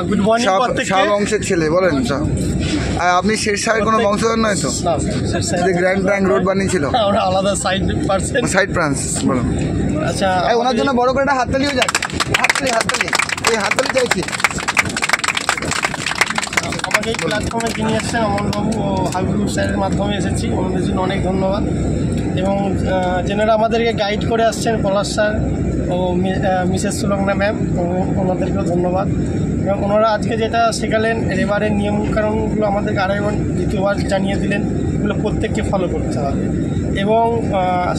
Good morning. Shah বংশের ছেলে, বলেন স্যার। আপনি শেরশাহের কোনো বংশধর নয় তো? যে গ্র্যান্ড ট্যাঙ্ক রোড বানিয়েছিল, আমরা আলাদা সাইড ব্রাঞ্চ। বলুন। আচ্ছা, ওনার জন্য বড় করে একটা হাততালিও যাক। হাততালি এই হাততালি চাইছি। আমাকে এই প্ল্যাটফর্মে যিনি এসেছেন অমলবাবু ও হাবিবুল স্যারের মাধ্যমে এসেছি, ওনাদের জন্য অনেক ধন্যবাদ। এবং যেনারা আমাদেরকে গাইড করে আসছেন, পলাশ স্যার ও মিসেস সুলগ্না ম্যাম, ওনাদেরকেও ধন্যবাদ। এবং ওনারা আজকে যেটা শেখালেন, এবারের নিয়মকানুনগুলো আমাদেরকে আরেকবার দ্বিতীয়বার জানিয়ে দিলেন, এগুলো প্রত্যেককে ফলো করতে হবে। এবং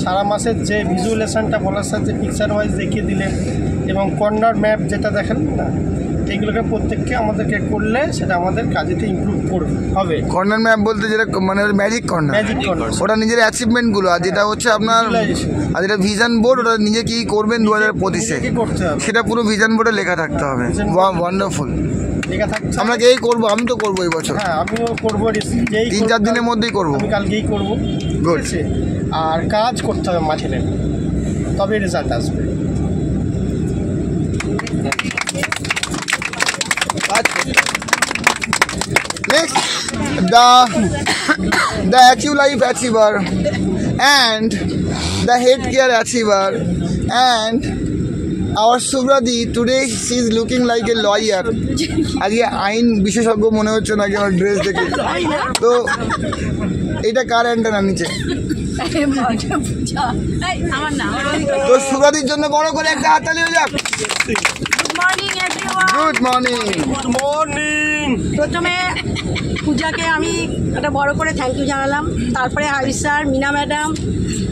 সারা মাসের যে ভিজুয়ালেশনটা পলাশ স্যার যে পিকচার ওয়াইজ দেখিয়ে দিলেন, এবং কর্নার ম্যাপ যেটা দেখালেন না, এইগুলোকে প্রত্যেককে আমাদেরকে করলে সেটা আমাদের কাজেতে ইমপ্রুভ করবে হবে। কর্নার ম্যাপ বলতে যেটা মানে ম্যাজিক কর্নার, ওটা নিজের অ্যাচিভমেন্টগুলো, আর যেটা হচ্ছে আপনার আর যেটা ভিশন বোর্ড, ওটা নিজে কি করবেন 2025-এ সেটা পুরো ভিশন বোর্ডে লেখা থাকতে হবে। ওয়ান্ডারফুল। আমরা এই করবো, আমি তো করবো এই বছর। হ্যাঁ, আমিও করবো, 3-4 দিনের মধ্যেই করবো। আমি কালকেই করবো। গুড। আর কাজ করতে হবে মাঠে নেমে, তবে রেজাল্ট আসবে। Next, the Active Life Achiever and the Healthcare Achiever and our Subradi, today she is looking like a lawyer. আজকে আইন বিশেষজ্ঞ মনে হচ্ছে নাকি আমার ড্রেস দেখে। তো এটা কার অ্যান্টেনা নিচে? তো সুব্রতির জন্য বড় করে একটা হাততালি হয়ে যাক। Good morning everyone. Good morning. Good morning. প্রথমে পূজাকে আমি একটা বড় করে থ্যাংক ইউ জানালাম, তারপরে হাবিব স্যার, মিনা ম্যাডাম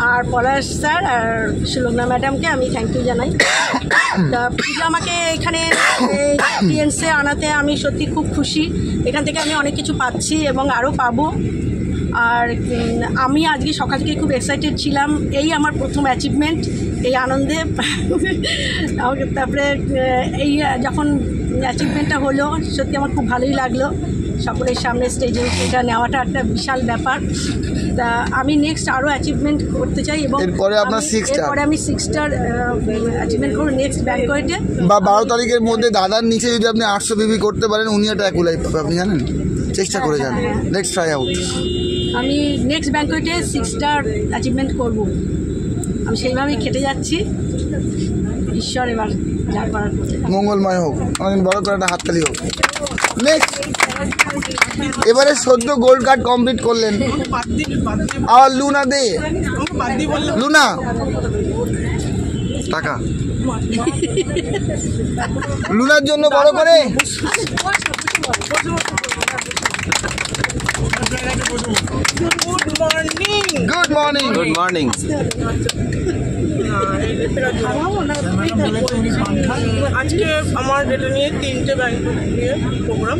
আর পলাশ স্যার আর সুলগ্না ম্যাডামকে আমি থ্যাংক ইউ জানাই। তা পূজা আমাকে এখানে টিএনসে আনাতে আমি সত্যি খুব খুশি। এখান থেকে আমি অনেক কিছু পাচ্ছি এবং আরও পাবো। আর আমি আজকে সকাল থেকে খুব এক্সাইটেড ছিলাম, এই আমার প্রথম অ্যাচিভমেন্ট এই আনন্দে। আমাকে তারপরে এই যখন অ্যাচিভমেন্টটা হলো সত্যি আমার খুব ভালোই লাগলো। সকলের সামনে স্টেজে এটা নেওয়াটা একটা বিশাল ব্যাপার। তা আমি নেক্সট আরও অ্যাচিভমেন্ট করতে চাই এবং এরপরে আপনার 6 স্টার, এরপরে আমি 6 স্টার অ্যাচিভমেন্ট করব নেক্সট ব্যাংকয়েটে। বা 12 তারিখের মধ্যে দাদার নিচে যদি আপনি 800 বিবি করতে পারেন, উনি একটা অ্যাকুলাই পাবে, আপনি জানেন? চেষ্টা করে যান, নেক্সট ট্রাই আউট। আমি নেক্সট ব্যাংকয়েটে 6 স্টার অ্যাচিভমেন্ট করব, আমি সেইভাবেই খেটে যাচ্ছি। ঈশ্বর এবার যা করার মঙ্গলময় হোক, অনেক বড় করে একটা হাততালি হোক। নেক্সট, এবারে সদ্য গোল্ড কার্ড কমপ্লিট করলেন আর লুনা দে, লুনা টাকা লুনার জন্য বড় করে। Good morning. Good morning. Good morning. আজকে আমার এটা নিয়ে 3টে ব্যাংক নিয়ে প্রোগ্রাম।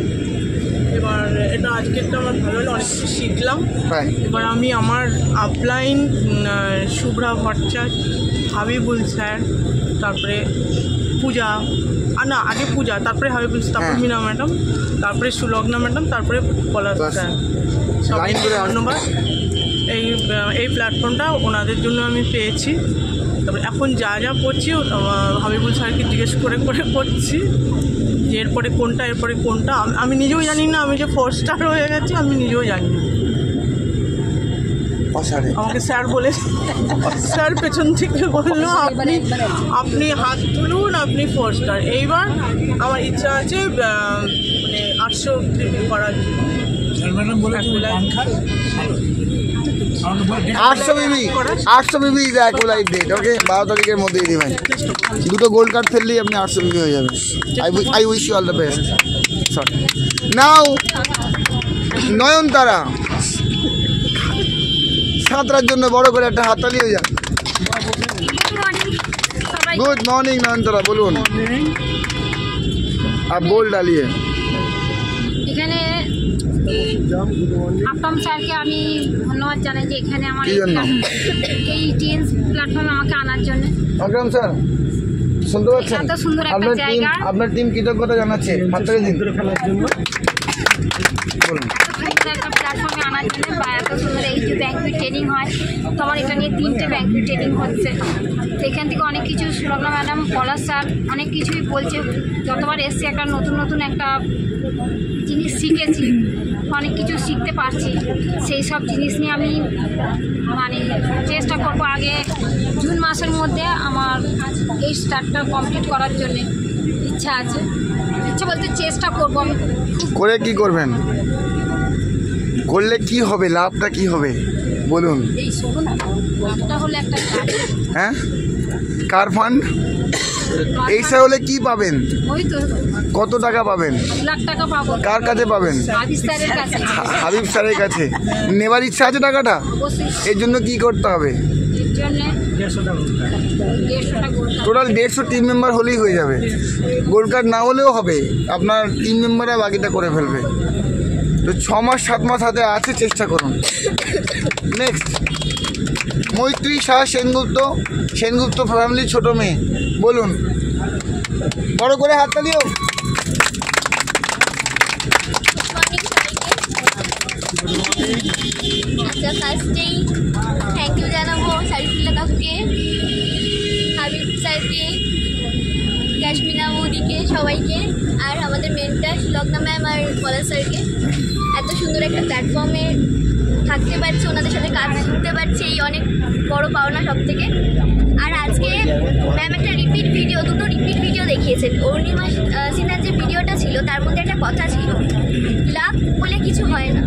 এবার এটা আজকেরটা আমার ভালো হলো, অনেক কিছু শিখলাম। এবার আমি আমার আপলাইন শুভ্রা ভট্টাচার্য, হাবিবুল স্যার, তারপরে পূজা, না আগে পূজা, তারপরে হাবিবুল, তারপরে মিনা ম্যাডাম, তারপরে সুলগ্না ম্যাডাম, তারপরে পলাশ স্যার, সবাই ধন্যবাদ। এই প্ল্যাটফর্মটা ওনাদের জন্য আমি পেয়েছি। তারপরে এখন যা যা করছি হাবিবুল স্যারকে জিজ্ঞেস করে করে করছি যে এরপরে কোনটা, এরপরে কোনটা। আমি নিজেও জানি না, আমি যে 4 স্টার হয়ে গেছি আমি নিজেও জানি না। আমাকে স্যার বলে, স্যার পেছন থেকে বললো আপনি হাত তুলুন, আপনি 4 স্টার। এইবার আমার ইচ্ছা আছে মানে 800 করার। 800 বিবি ইজ অ্যাকুলাইট ডেট। ওকে, 12 তারিখের মধ্যেই দিবেন। 2টো গোল্ড কার্ড ফেললেই আপনি 800 বিবি হয়ে যাবেন। I wish you all the best. Sorry, now Nayantara, সাঁতরার জন্য বড় করে একটা হাততালি হয়ে যান। गुड मॉर्निंग नयनतारा, बोलুন। आप बोल डालिए। এখানে আপটাম স্যারকে আমি ধন্যবাদ জানাই যে এখানে আমার এই টিএনস প্ল্যাটফর্মে আমাকে আনার জন্য। আকরাম স্যার শুনতে পাচ্ছেন? এত সুন্দর একটা জায়গা, আপনার টিম কৃতজ্ঞতা জানাচ্ছে হাততালি দিন। বলুন। একটা প্ল্যাটফর্মে আনার জন্য বা এত সুন্দর এই যে ব্যাংকুয়েট ট্রেনিং হয়, তো আমার এটা নিয়ে 3টে ব্যাংকুয়েট ট্রেনিং হচ্ছে। তো এখান থেকে অনেক কিছু সুলগ্না ম্যাডাম, পলাশ স্যার অনেক কিছুই বলছে। যতবার এসছি একটা নতুন নতুন একটা জিনিস শিখেছি, অনেক কিছু শিখতে পারছি। সেই সব জিনিস নিয়ে আমি মানে চেষ্টা করব আগে জুন মাসের মধ্যে আমার এই স্টার্টটা কমপ্লিট করার জন্য ইচ্ছা আছে। ইচ্ছা বলতে চেষ্টা করব আমি। করে কি করবেন? করলে কি হবে? লাভটা কি হবে বলুন? এই শুনুন, লাভটা হলো একটা হ্যাঁ, কার ফান্ড। এইসা হলে কি পাবেন? ওই তো কত টাকা পাবেন? 2 লাখ টাকা পাবো। কার কাছে পাবেন? হাবিব স্যারের কাছে। হাবিব স্যারের কাছে নেবার ইচ্ছা আছে টাকাটা? এর জন্য কি করতে হবে? এর জন্য 150 টাকা টোটাল 150 টিম মেম্বার হলেই হয়ে যাবে। গোল্ড কার্ড না হলেও হবে, আপনার টিম মেম্বাররা বাকিটা করে ফেলবে। তো 6 মাস 7 মাস হাতে আছে, চেষ্টা করুন। নেক্সট, মৈত্রী শাহ সেনগুপ্ত, সেনগুপ্ত ফ্যামিলির ছোট মেয়ে, বলুন। বড় করে হাততালিও। আচ্ছা, ফার্স্টেই থ্যাংক ইউ জানাবো সারিফুল্লাহ কাকুকে, হাবিব স্যারকে, কাশ্মীরা মোদিকে, সবাইকে, আর আমাদের মেন্টার সুলগ্না ম্যাম আর পলাশ স্যারকে। এত সুন্দর একটা প্ল্যাটফর্মে থাকতে পারছি, ওনাদের সাথে কাজ করতে পারছি, এই অনেক বড় পাওনা সব থেকে। আর আজকে ম্যাম একটা রিপিট ভিডিও, 2টো রিপিট ভিডিও দেখিয়েছেন। অরুণিমা সিনহার যে ভিডিওটা ছিল তার মধ্যে একটা কথা ছিল, লাক বলে কিছু হয় না,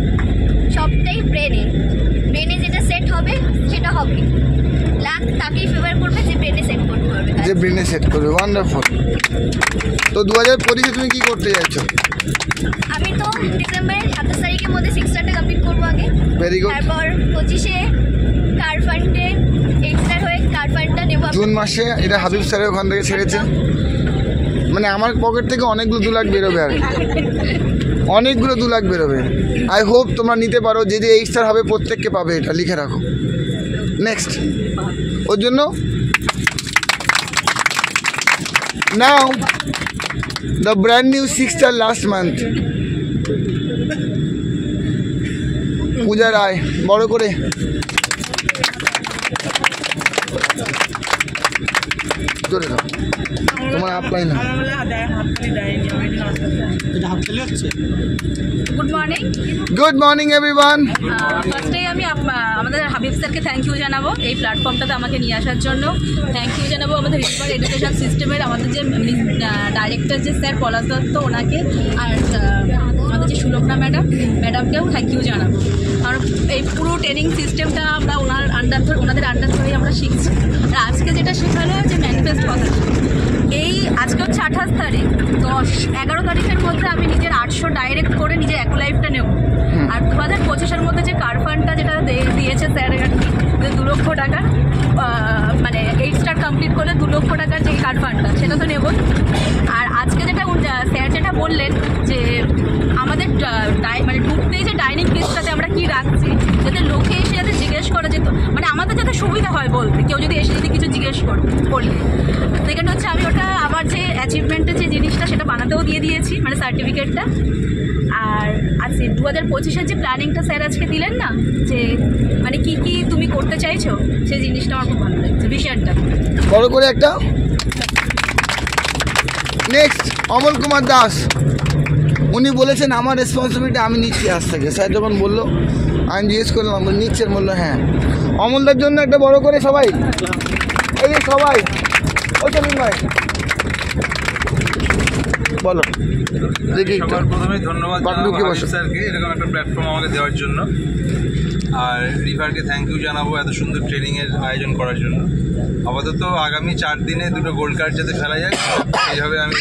সবটাই ব্রেনে যেটা সেট হবে সেটা হবে। লাক তাকেই ফেভার করবে যে ব্রেনে সেট করতে পারবে, যে ব্রেনে সেট করবে। ওয়ান্ডারফুল। তো 2025 তুমি কি করতে চাইছো? আমি তো ডিসেম্বরের 27 তারিখের মধ্যে 6 স্টারটা কমপ্লিট করবো আগে। Very good. তারপর 25-এ কার ফান্ডে 8 স্টার হয়ে কার ফান্ডটা নেবো। জুন মাসে এটা হাবিব স্যারের ওখান থেকে ছেড়েছে, মানে আমার পকেট থেকে অনেকগুলো 2 লাখ বেরোবে, আর অনেকগুলো 2 লাখ বেরোবে। আই হোপ তোমরা নিতে পারো, যে 8 স্টার হবে প্রত্যেককে পাবে, এটা লিখে রাখো। নেক্সট ওর জন্য now the brand new 6 star last month Puja Roy, বড় করে ধরে দাও তোমার আপলাই না। Good morning. Good morning everyone. ফার্স্টেই আমি আমাদের হাবিব স্যারকে থ্যাংক ইউ জানাবো এই প্ল্যাটফর্মটাতে আমাকে নিয়ে আসার জন্য। থ্যাংক ইউ জানাবো আমাদের রিভার এডুকেশন সিস্টেমের আমাদের যে ডাইরেক্টর যে স্যার পলাশ দত্ত ওনাকে, আর আমাদের যে সুলগ্না ম্যাডামকেও থ্যাংক ইউ জানাবো। কারণ এই পুরো ট্রেনিং সিস্টেমটা আমরা ওনাদের আন্ডার ধরেই আমরা শিখছি। আর আজকে যেটা শেখালো যে ম্যানিফেস্ট কথা, এই আজকে হচ্ছে 28 তারিখ, 11 তারিখের মধ্যে আমি নিজের 800 ডাইরেক্ট করে নিজে অ্যাকুলাইফটা নেব। আর 2025-এর মধ্যে যে কার ফান্ডটা যেটা দিয়েছে স্যার আর কি, যে 2 লক্ষ টাকার, মানে 8 স্টার কমপ্লিট করলে 2 লক্ষ টাকার যে কার ফান্ডটা সেটা তো নেবই। আর আজকে যেটা স্যার যেটা বললেন যে আমাদের মানে ঢুকতেই যে ডাইনিং প্লেসটাতে আমরা কি রাখছি, যাতে লোকে এসে যাতে জিজ্ঞেস করে যেত, মানে আমাদের যাতে সুবিধা হয় বলতে, কেউ যদি এসে যদি কিছু জিজ্ঞেস করলে। সেকেন্ড হচ্ছে আমি ওটা আমার যে অ্যাচিভমেন্টের যে জিনিসটা সেটা বানাতেও দিয়ে দিয়েছি, মানে সার্টিফিকেটটা। আর আজকে 2025-এর যে প্ল্যানিংটা স্যার আজকে দিলেন না, যে মানে কি কি তুমি করতে চাইছো, সেই জিনিসটা আমার খুব ভালো লাগছে, ভিশনটা বড় করে একটা। নেক্সট অমল কুমার দাস, উনি বলেছেন আমার রেসপন্সিবিলিটি আমি নিচ্ছি আজ থেকে। স্যার যখন বললো আমি জিজ্ঞেস করলাম নিচ্ছেন, বললো হ্যাঁ। অমলদার জন্য একটা বড় করে সবাই, এই যে সবাই, ও চলুন ভাই বলো দেখি। সবার প্রথমে ধন্যবাদ জানাবো হাবিব স্যারকে এরকম একটা প্ল্যাটফর্ম আমাকে দেওয়ার জন্য, আর রিভারকে থ্যাংক ইউ জানাবো এত সুন্দর ট্রেনিংয়ের আয়োজন করার জন্য। আপাতত আগামী 4 দিনে 2টো গোল্ড কার্ড যাতে ফেলা যায় এইভাবে আমি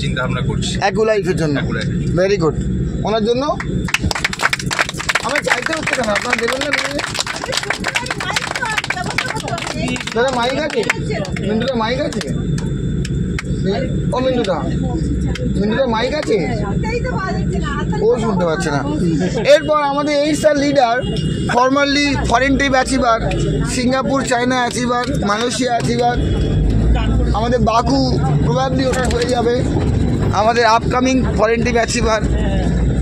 চিন্তা ভাবনা করছি অ্যাকুলাইফের জন্য। Very good. ওনার জন্য আমার চাইতে হচ্ছে কেন, আপনারা দেবেন না? দাদা মাইক আছে? মিন্টুটা মাইক আছে? ও মিন্টুটা মাইক আছে? ও শুনতে পাচ্ছে না। এরপর আমাদের 8 star leader, formally foreign trip achiever, Singapore China achiever, Malaysia achiever, আমাদের বাকু প্রবাবলি ওটা হয়ে যাবে, আমাদের upcoming foreign trip achiever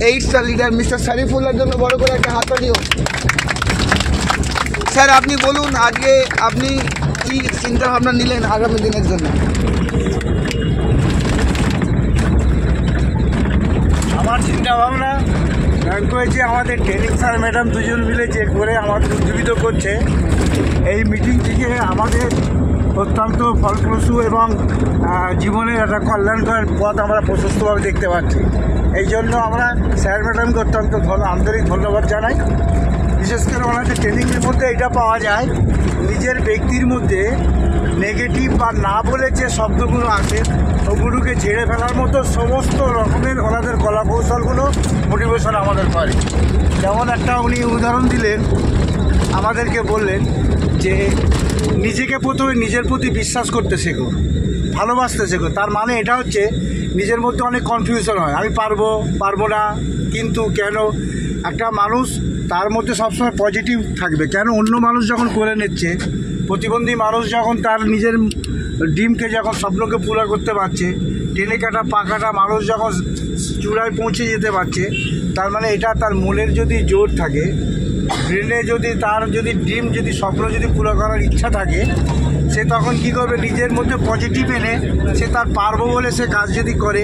8 star leader Mr শরীফুল্লাহর জন্য বড় করে একটা হাততালিও। স্যার আপনি বলুন আজকে আপনি কি চিন্তা ভাবনা নিলেন আগামী দিনের জন্য? আমার চিন্তা ভাবনা ব্যাংক হয়েছে আমাদের ট্রেনিং স্যার ম্যাডাম দুজন মিলে যে করে আমাদের উজ্জীবিত করছে, এই মিটিং থেকে আমাদের অত্যন্ত ফলপ্রসূ এবং জীবনের একটা কল্যাণকর পথ আমরা প্রশস্তভাবে দেখতে পাচ্ছি। এই জন্য আমরা স্যার ম্যাডামকে অত্যন্ত আন্তরিক ধন্যবাদ জানাই। বিশেষ করে ওনাদের ট্রেনিংয়ের মধ্যে এটা পাওয়া যায়, নিজের ব্যক্তির মধ্যে নেগেটিভ বা না বলে যে শব্দগুলো আছে ওগুলোকে ঝেড়ে ফেলার মতো সমস্ত রকমের ওনাদের কলা কৌশলগুলো মোটিভেশন আমাদের করে। যেমন একটা উনি উদাহরণ দিলেন, আমাদেরকে বললেন যে নিজেকে প্রথমে নিজের প্রতি বিশ্বাস করতে শেখো, ভালোবাসতে শেখো। তার মানে এটা হচ্ছে নিজের মধ্যে অনেক কনফিউশন হয়, আমি পারবো না, কিন্তু কেন। একটা মানুষ তার মধ্যে সবসময় পজিটিভ থাকবে, কেন অন্য মানুষ যখন করে নিচ্ছে, প্রতিবন্ধী মানুষ যখন তার নিজের ড্রিমকে যখন স্বপ্নকে পুরো করতে পারছে, টেনে কাটা পাকাটা মানুষ যখন চূড়ায় পৌঁছে যেতে পারছে, তার মানে এটা তার মনের যদি জোর থাকে, ব্রেনে যদি তার যদি ড্রিম যদি স্বপ্ন যদি পুরো করার ইচ্ছা থাকে, সে তখন কি করবে, নিজের মধ্যে পজিটিভ এনে সে তার পারবো বলে সে কাজ যদি করে,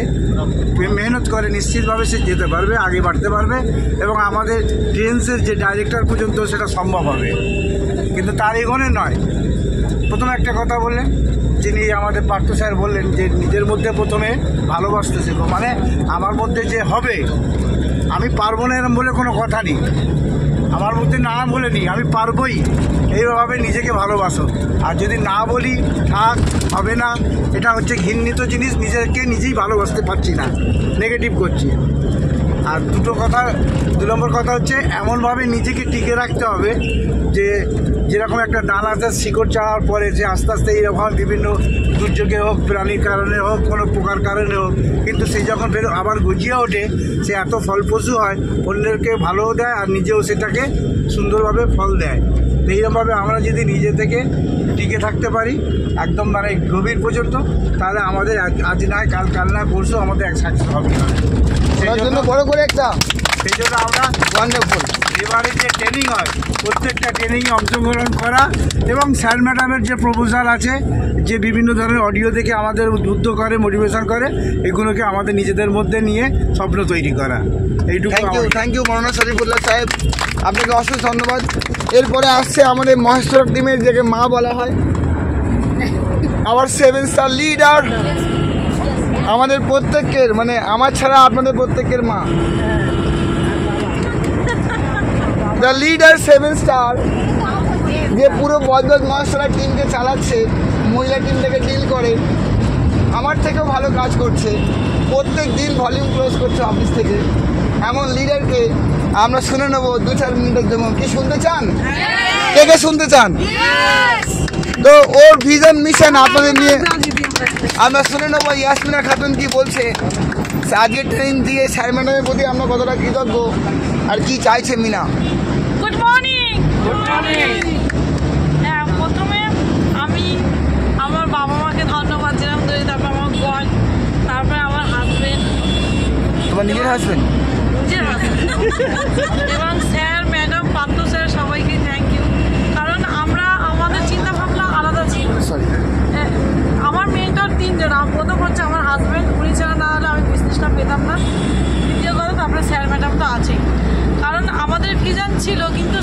মেহনত করে, নিশ্চিতভাবে সে যেতে পারবে, আগে বাড়তে পারবে এবং আমাদের ট্রেন্সের যে ডাইরেক্টর পর্যন্ত সেটা সম্ভব হবে। কিন্তু তার এগোনে নয়। প্রথমে একটা কথা বললেন, যিনি আমাদের পার্থ স্যার বললেন যে নিজের মধ্যে প্রথমে ভালোবাসতে শেখো, মানে আমার মধ্যে যে হবে, আমি পারবো না এরম বলে কোনো কথা নেই। আমার মধ্যে না বলে আমি পারবই এইভাবে নিজেকে ভালোবাসো। আর যদি না বলি থাক হবে না, এটা হচ্ছে ঘৃণিত জিনিস, নিজেকে নিজেই ভালোবাসতে পারছি না, নেগেটিভ করছি। আর দু নম্বর কথা হচ্ছে এমনভাবে নিজেকে টিকে রাখতে হবে যে যেরকম একটা ডানাতে শিকড় চাওয়ার পরে যে আস্তে আস্তে এইরকম বিভিন্ন দুর্যোগে হোক, প্রাণীর কারণে হোক, কোনো পোকার কারণে হোক, কিন্তু সে যখন ফের আবার গজিয়ে ওঠে সে এত ফলপ্রসূ হয়, অন্যকে ভালোও দেয় আর নিজেও সেটাকে সুন্দরভাবে ফল দেয়। তো এইরকমভাবে আমরা যদি নিজে থেকে টিকে থাকতে পারি একদম মানে গভীর পর্যন্ত, তাহলে আমাদের আজ না কাল না পরশু আমাদের এক সাকসেস হবে। সেই জন্য বড় করে একটা সেই জন্য আমরা ওয়ান্ডারফুল এবারে যে ট্রেনিং হয় প্রত্যেকটা ট্রেনিংয়ে অংশগ্রহণ করা, এবং স্যার ম্যাডামের যে প্রপোজাল আছে, যে বিভিন্ন ধরনের অডিও দেখে আমাদের উদ্বুদ্ধ করে, মোটিভেশন করে, এগুলোকে আমাদের নিজেদের মধ্যে নিয়ে স্বপ্ন তৈরি করা। এইটুকু। থ্যাংক ইউ মৌলানা শরীফুল্লাহ সাহেব, আপনাকে অশেষ ধন্যবাদ। এরপরে আসছে আমাদের মহেশ্বর টিমের, যাকে মা বলা হয়, আওয়ার 7 স্টার লিডার, আমাদের প্রত্যেকের, মানে আমার ছাড়া আপনাদের প্রত্যেকের মা, দ্য লিডার 7 স্টার, যে পুরো বজবজ মহেশ্বরা টিমকে চালাচ্ছে, মহিলা টিমটাকে ডিল করে, আমার থেকেও ভালো কাজ করছে, প্রত্যেক দিন ভলিউম ক্লোজ করছে অফিস থেকে, এমন লিডারকে আমরা শুনে নেবো 2-4 মিনিটের জন্য। কি শুনতে চান? কে শুনতে চান? তো ওর ভিশন মিশন আপনাদের নিয়ে আমরা শুনে নেবো ইয়াসমিনা খাতুন কি বলছে, আজকে ট্রেনিং দিয়ে স্যার ম্যাডামের প্রতি আমরা কতটা কৃতজ্ঞ আর কি চাইছে মিনা। Good morning. হ্যাঁ, প্রথমে আমি আমার বাবা মাকে ধন্যবাদ জানাম, তারপর আমার গড, তারপরে আমার হাজবেন্ড, তোমার নিজের হাজবেন্ড, এবং স্যার ম্যাডাম, পাত্র স্যার, সবাইকে থ্যাংক ইউ। কারণ আমরা আমাদের চিন্তা ভাবনা আলাদা ছিল। আমার মেন্টর 3 জন। প্রথম হচ্ছে আমার হাজব্যান্ড, উনি ছাড়া না হলে আমি বিজনেসটা পেতাম না। দ্বিতীয় কথা, তারপরে স্যার ম্যাডাম তো আছেই। কারণ আমাদের ভিজন ছিল কিন্তু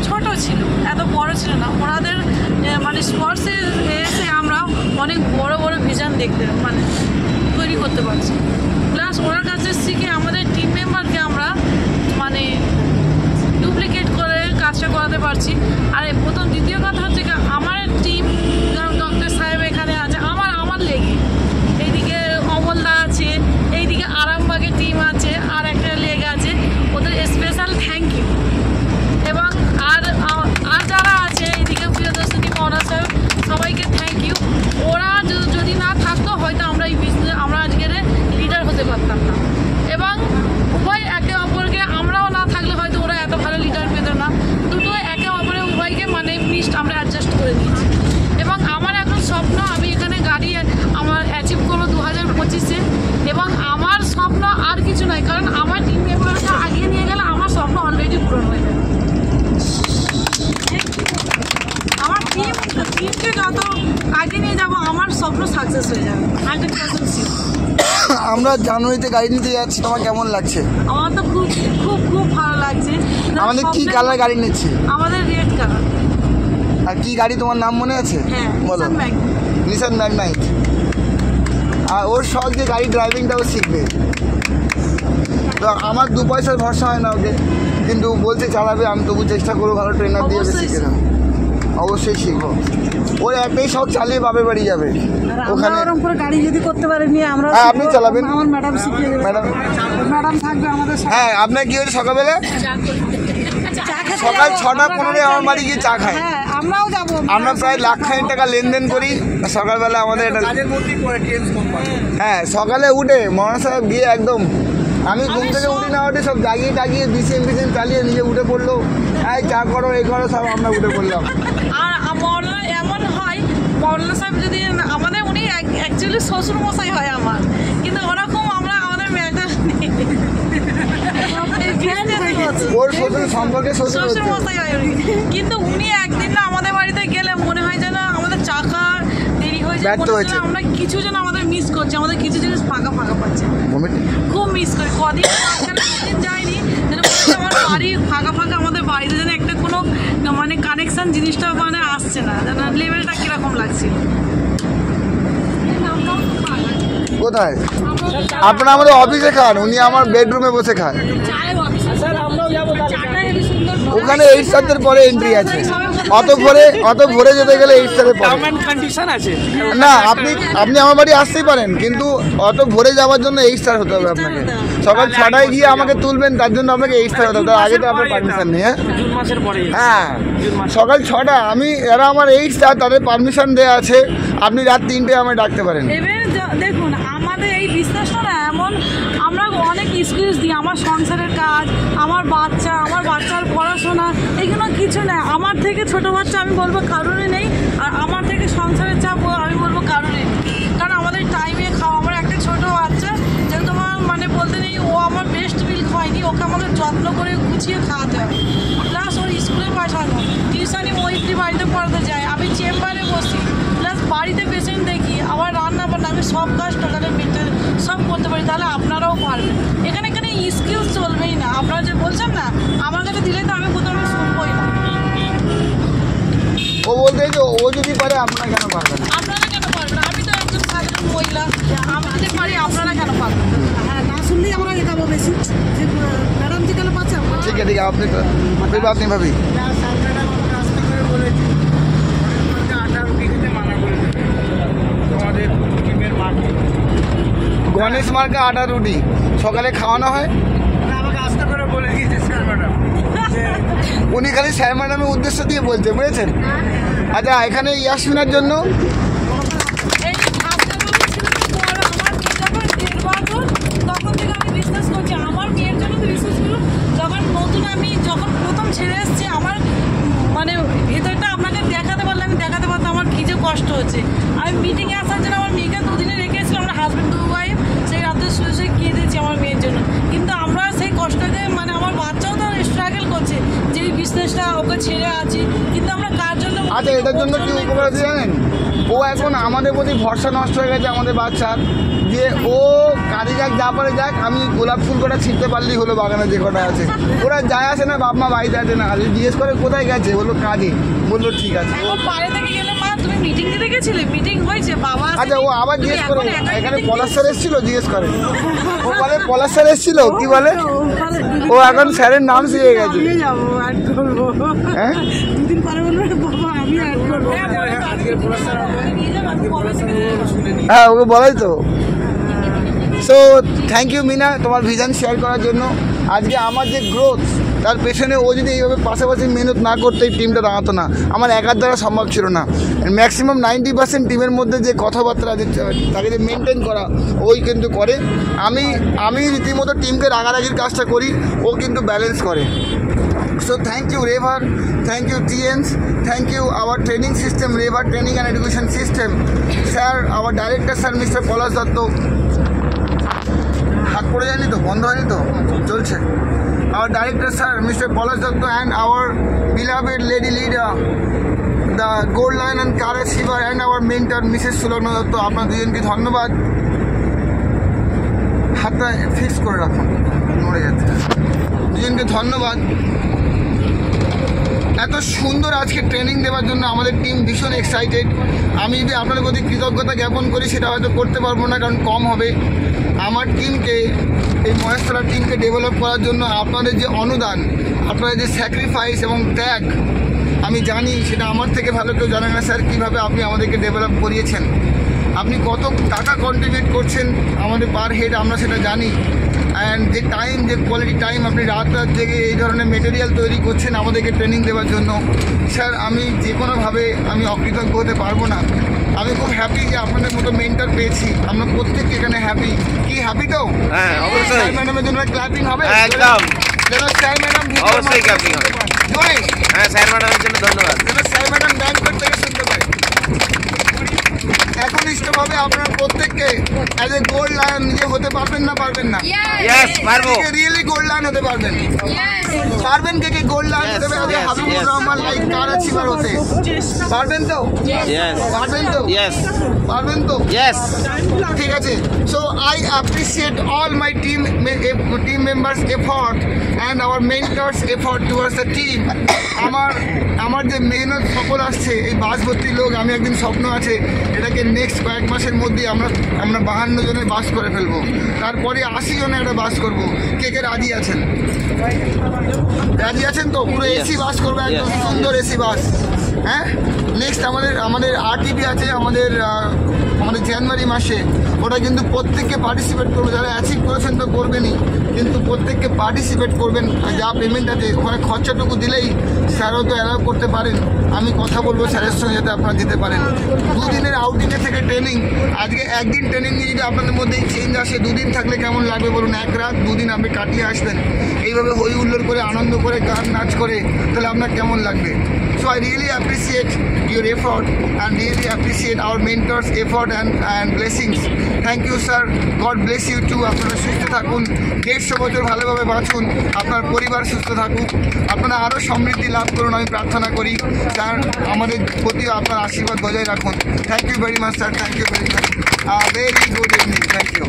ছোট ছিল, এত বড় ছিল না। ওনাদের মানে স্পর্শে এসে আমরা অনেক বড় বড় ভিজন দেখতে মানে তৈরি করতে পারছি। প্লাস ওনার কাছে শিখে আমাদের টিম মেম্বারকে আমরা মানে ডুপ্লিকেট করে কাজটা করাতে পারছি। আর প্রথম দ্বিতীয় কথা হচ্ছে আমার টিম, ডক্টর সাহেব এখানে আছে, আমার লেগে এইদিকে অমলদা আছে, এইদিকে আরামবাগের টিম আছে, আর একটা লেগ আছে, ওদের স্পেশাল থ্যাংক ইউ। এবং আর যারা আছে এইদিকে প্রিয়দর্শিনী মৌনা সাহেব, সবাইকে থ্যাংক ইউ। ওরা যদি না থাকতো হয়তো আমরা এই বিজনেস আমরা আজকের লিডার হতে পারতাম না। এবং উভয় একে অপরকে, আমরাও না থাকলে হয়তো ওরা এত ভালো লিডার পেত না। দুটো একে অপরের উভয়কে মানে মিস্ট আমরা অ্যাডজাস্ট করে দিয়েছি। এবং আমার এখন স্বপ্ন, আমি এখানে গাড়ি আমার অ্যাচিভ করবো 2025-এ। এবং আমার স্বপ্ন আর কিছু নয়, কারণ আমার টিম মেম্বারকে আগিয়ে নিয়ে গেলে আমার স্বপ্ন অলরেডি পূরণ হয়ে যাবে। আমার টিমকে যত আগে নিয়ে যাবো আমার স্বপ্ন সাকসেস হয়ে যাবে 100% শিওর। আমরা জানুয়ারিতে গাড়ি নিতে যাচ্ছি, তোমার কেমন লাগছে? আমার তো খুব খুব খুব ভালো লাগছে। আমাদের কি কালার গাড়ি নিচ্ছি? আমাদের রেড কালার। আর কি গাড়ি তোমার নাম মনে আছে? হ্যাঁ, বলো। Nissan Magnite. আর ওর শখ যে গাড়ি ড্রাইভিংটাও শিখবে। তো আমার 2 পয়সার ভরসা হয় না ওকে, কিন্তু বলছে চালাবে, আমি তবু চেষ্টা করবো ভালো ট্রেনার দিয়ে শিখে দেবো। অবশ্যই শিখবো। ওর একটাই শখ, চালিয়ে বাপের বাড়ি যাবে। ওখানে গাড়ি যদি করতে পারেনি আমরা, আপনি চালাবেন, আমার ম্যাডাম শিখিয়ে দেবে। ম্যাডাম থাকবে আমাদের সাথে। হ্যাঁ, আপনার কি হয়েছে সকালবেলা? সকাল 6:15 আমার বাড়ি গিয়ে চা খাই। আমরাও যাবো। আমরা প্রায় 1,00,000 টাকা লেনদেন করি সকালবেলা আমাদের এটা। হ্যাঁ, সকালে উঠে মৌলানা সাহেব গিয়ে একদম, আমি ঘুম থেকে উঠি না উঠে সব জাগিয়ে টাগিয়ে বিসিএম চালিয়ে নিজে উঠে পড়লো, এই চা করো এই করো, সব আমরা উঠে পড়লাম। আর মৌলানা এমন হয়, মৌলানা সাহেব যদি আমাদের, উনি অ্যাকচুয়ালি শ্বশুর মশাই হয় আমার, কিন্তু ওরকম আমরা আমাদের ম্যাটার ওর শ্বশুর সম্পর্কে শ্বশুর মশাই হয় উনি। কিন্তু উনি একদিন না আমাদের বাড়িতে গেলে মনে হয় যেন আমাদের চাকা দেরি হয়ে যায়, আমরা কিছু যেন আমাদের মিস করছি, আমাদের কিছু জিনিস ফাঁকা ফাঁকা পাচ্ছে, খুব মিস করি। কদিন যায়নি যেন আমার বাড়ি ফাঁকা ফাঁকা, আমাদের বাড়িতে যেন একটা কোনো মানে কানেকশন জিনিসটা মানে আসছে না, যেন লেভেলটা কিরকম লাগছিল। কোথায়? আপনারা আমাদের অফিসে খান, উনি আমার বেডরুমে বসে খান। ওখানে 8 স্টারদের পরে এন্ট্রি আছে, অত ভোরে যেতে গেলে 8 স্টারের পরে কন্ডিশন আছে না। আপনি আমার বাড়ি আসতেই পারেন, কিন্তু অত ভোরে যাওয়ার জন্য 8 স্টার হতে হবে আপনাকে। সকাল 6টায় গিয়ে আমাকে তুলবেন, তার জন্য আপনাকে 8 স্টার হতে হবে, তার আগে তো আপনার পারমিশন নেই। জুন মাসের পরে হ্যাঁ, সকাল 6টা, এরা আমার 8 স্টার, তাদের পারমিশন দেওয়া আছে। আপনি রাত 3টায় আমায় ডাকতে পারেন। এবার দেখুন আমাদের এই বিজনেসটা না এমন, আমরা অনেক এক্সকিউজ দিই, আমার সংসারের কাজ, আমার বাচ্চার পড়াশোনা, এগুলো কিছু না। আমার থেকে ছোট বাচ্চা আমি বলবো কারণে নেই, আর আমার থেকে সংসারের চাপ আমি বলবো কারণে নেই। কারণ আমাদের টাইমে খাওয়া, আমার একটা ছোট বাচ্চা যেহেতু আমার মানে বলতে নেই, ও আমার বেস্ট মিল্ক হয়নি, ওকে আমাদের যত্ন করে গুছিয়ে খাওয়াতে হবে, প্লাস ওর স্কুলে পাঠানো, টিউশনি মৈত্রী বাড়িতে পড়াতে যায়, আমি চেম্বারে বসি, প্লাস বাড়িতে পেশেন্ট দেখি, আবার রান্না বান্না, আমি সব কাজ টোটালে সব করতে পারি। তাহলে আপনারাও পারবেন। এখানে স্কিল চলবেই না। আপনারা যে বলছেন না, আমার কাছে দিলে তো আমি প্রথমে শুনবই না। ও বলতে যে ও যদি পারে আপনারা কেন পারবেন? আপনারা কেন পারবেন? আমি তো একজন সাধারণ মহিলা, আমি যদি পারি আপনারা কেন পারবেন? হ্যাঁ, না শুনলেই আমরা এগাবো বেশি যে ম্যাডাম যে কেন পাচ্ছে। ঠিক আছে, আপনি ভাবি গণেশ মার্কা আটা রুটি সকালে খাওয়ানো হয়। উনি খালি স্যার ম্যাডামের উদ্দেশ্য দিয়ে বলছে, বুঝেছেন? আচ্ছা, এখানে ইয়াসমিনার জন্য তখন থেকে আমি বিজনেস করছি, আমার মেয়ের জন্য তো বিজনেস করুন। যখন প্রথম ছেড়ে এসেছি, আমার মানে ভেতরটা আপনাকে দেখাতে পারলে আমি দেখাতে পারতাম আমার কী যে কষ্ট হচ্ছে। আমি মিটিংয়ে আসার জন্য আমার মেয়েকে দুদিনে রেখেছিলাম, আমরা হাজব্যান্ড টু ওয়াইফ, সেই রাতে শুয়ে গিয়ে দিয়েছি আমার মেয়ের জন্য। কিন্তু আমরা সেই কষ্টকে মানে আমার বাচ্চাও তো স্ট্রাগল করছে যে এই বিজনেসটা ওকে ছেড়ে আছি, কিন্তু আমরা কার জন্য। আচ্ছা, এটার জন্য কি উপকার আছে জানেন? ও এখন আমাদের প্রতি ভরসা নষ্ট হয়ে গেছে আমাদের বাচ্চার, যে ও কাজে যাক যা পারে যাক, আমি গোলাপ ফুল কটা ছিঁড়তে পারলেই হলো বাগানে যে কটা আছে। ওরা যায় আসে না, বাপ মা বাড়িতে আছে না, আর জিজ্ঞেস করে কোথায় গেছে, বললো কাজে, বললো ঠিক আছে। বাইরে থেকে গেলে মা তুমি মিটিং দিতে গেছিলে, মিটিং হয়েছে বাবা। আচ্ছা, ও আবার জিজ্ঞেস করে এখানে পলাশ স্যার এসেছিল, জিজ্ঞেস করে, ও বলে পলাশ স্যার এসেছিল, কি বলে ও এখন স্যারের নাম শিখে গেছে। হ্যাঁ, দুদিন পরে বলবে বাবা আমি অ্যাড করবো। হ্যাঁ, ওকে বলাই তো। সো থ্যাংক ইউ মিনা, তোমার ভিশন শেয়ার করার জন্য। আজকে আমার যে গ্রোথ, তার পেছনে ও যদি এইভাবে পাশাপাশি মেহনত না করতে এই টিমটা দাঁড়াতো না, আমার একার দ্বারা সম্ভব ছিল না। ম্যাক্সিমাম 90% টিমের মধ্যে যে কথাবার্তা তাকে যে মেনটেন করা, ওই কিন্তু করে। আমি রীতিমতো টিমকে রাগারাগির কাজটা করি, ও কিন্তু ব্যালেন্স করে। So thank you Revar, thank you TNs, thank you our training system, Revar Training and Education System, sir, our director sir Mr. Polash Datta, হাত পড়ে যায়নি তো, বন্ধ হয়নি তো, চলছে। Our director sir Mr. Polash Datta and our beloved lady leader, the Gold Lion and car receiver, and our mentor Mrs. Sulogna Datta, আপনার দুজনকে ধন্যবাদ। হাতটা ফিক্স করে রাখুন, নড়ে যাচ্ছে। দুজনকে ধন্যবাদ এত সুন্দর আজকে ট্রেনিং দেওয়ার জন্য। আমাদের টিম ভীষণ এক্সাইটেড। আমি যদি আপনাদের প্রতি কৃতজ্ঞতা জ্ঞাপন করি সেটা হয়তো করতে পারবো না, কারণ কম হবে। আমার টিমকে, এই মহেশতলা টিমকে ডেভেলপ করার জন্য আপনাদের যে অনুদান, আপনাদের যে স্যাক্রিফাইস এবং ত্যাগ, আমি জানি সেটা আমার থেকে ভালো কেউ জানে না স্যার, কীভাবে আপনি আমাদেরকে ডেভেলপ করিয়েছেন। আপনি কত টাকা কন্ট্রিবিউট করছেন আমাদের পার হেড, আমরা সেটা জানি। অ্যান্ড যে টাইম, যে কোয়ালিটি টাইম আপনি রাত জেগে এই ধরনের মেটেরিয়াল তৈরি করছেন আমাদেরকে ট্রেনিং দেওয়ার জন্য, স্যার আমি যে কোনোভাবে আমি অকৃতজ্ঞ হতে পারবো না। আমি খুব হ্যাপি যে আপনাদের মতো মেন্টর পেয়েছি। আমরা প্রত্যেকে এখানে হ্যাপি। কি হ্যাপি তো? হ্যাঁ, অবশ্যই। স্যার ম্যাডামের জন্য ক্ল্যাপিং হবে একদম, স্যার ম্যাডাম অবশ্যই ক্ল্যাপিং হবে। হ্যাঁ, স্যার ম্যাডামের জন্য ধন্যবাদ। স্যার ম্যাডাম ব্যাংকোয়েট থেকে শুনতে পাই। একনিষ্ঠভাবে আপনারা প্রত্যেককে অ্যাজ এ গোল্ড লায়ন নিজে হতে পারবেন না, পারবেন না? ইয়েস, পারবো। রিয়েলি গোল্ড লায়ন হতে পারবেন? পারবেন কে কে গোল্ড লায়ন হতে পারবে? হাবিবুর রহমান লাইক কার অ্যাচিভার হতে পারবেন তো? পারবেন তো? পারবেন তো? ঠিক আছে। So I appreciate all my team members effort and our mentors effort towards the team. আমার যে মেহনত সফল আসছে, এই বাস ভর্তি লোক, আমি একদিন স্বপ্ন আছে এটাকে থেকে নেক্সট কয়েক মাসের মধ্যেই আমরা 52 জনের বাস করে ফেলবো, তারপরে 80 জনের একটা বাস করবো। কে কে রাজি আছেন? রাজি আছেন তো? পুরো এসি বাস করবো, একদম সুন্দর এসি বাস। হ্যাঁ, নেক্সট আমাদের আরটিপি আছে আমাদের জানুয়ারি মাসে, ওটা কিন্তু প্রত্যেককে পার্টিসিপেট করবে। যারা অ্যাচিভ করেছেন তো করবেনই, কিন্তু প্রত্যেককে পার্টিসিপেট করবেন। যা পেমেন্ট আছে ওখানে খরচাটুকু দিলেই স্যারও তো অ্যালাউ করতে পারেন। আমি কথা বলবো স্যারের সঙ্গে যাতে আপনারা দিতে পারেন। 2 দিনের আউটিংয়ে থেকে ট্রেনিং, আজকে একদিন ট্রেনিং নিয়ে যদি আপনাদের মধ্যে চেঞ্জ আসে, 2 দিন থাকলে কেমন লাগবে বলুন? 1 রাত 2 দিন আপনি কাটিয়ে আসবেন এইভাবে হই হুল্লোড় করে, আনন্দ করে, গান নাচ করে, তাহলে আপনার কেমন লাগবে? So I really appreciate your effort and really appreciate our mentors' effort and blessings. Thank you sir. God bless you too. আপনারা সুস্থ থাকুন, 150 বছর ভালোভাবে বাঁচুন, আপনার পরিবার সুস্থ থাকুক, আপনারা আরও সমৃদ্ধি লাভ করুন আমি প্রার্থনা করি। স্যার আমাদের প্রতিও আপনার আশীর্বাদ বজায় রাখুন। Thank you very much sir, thank you very much. Very good evening, thank you.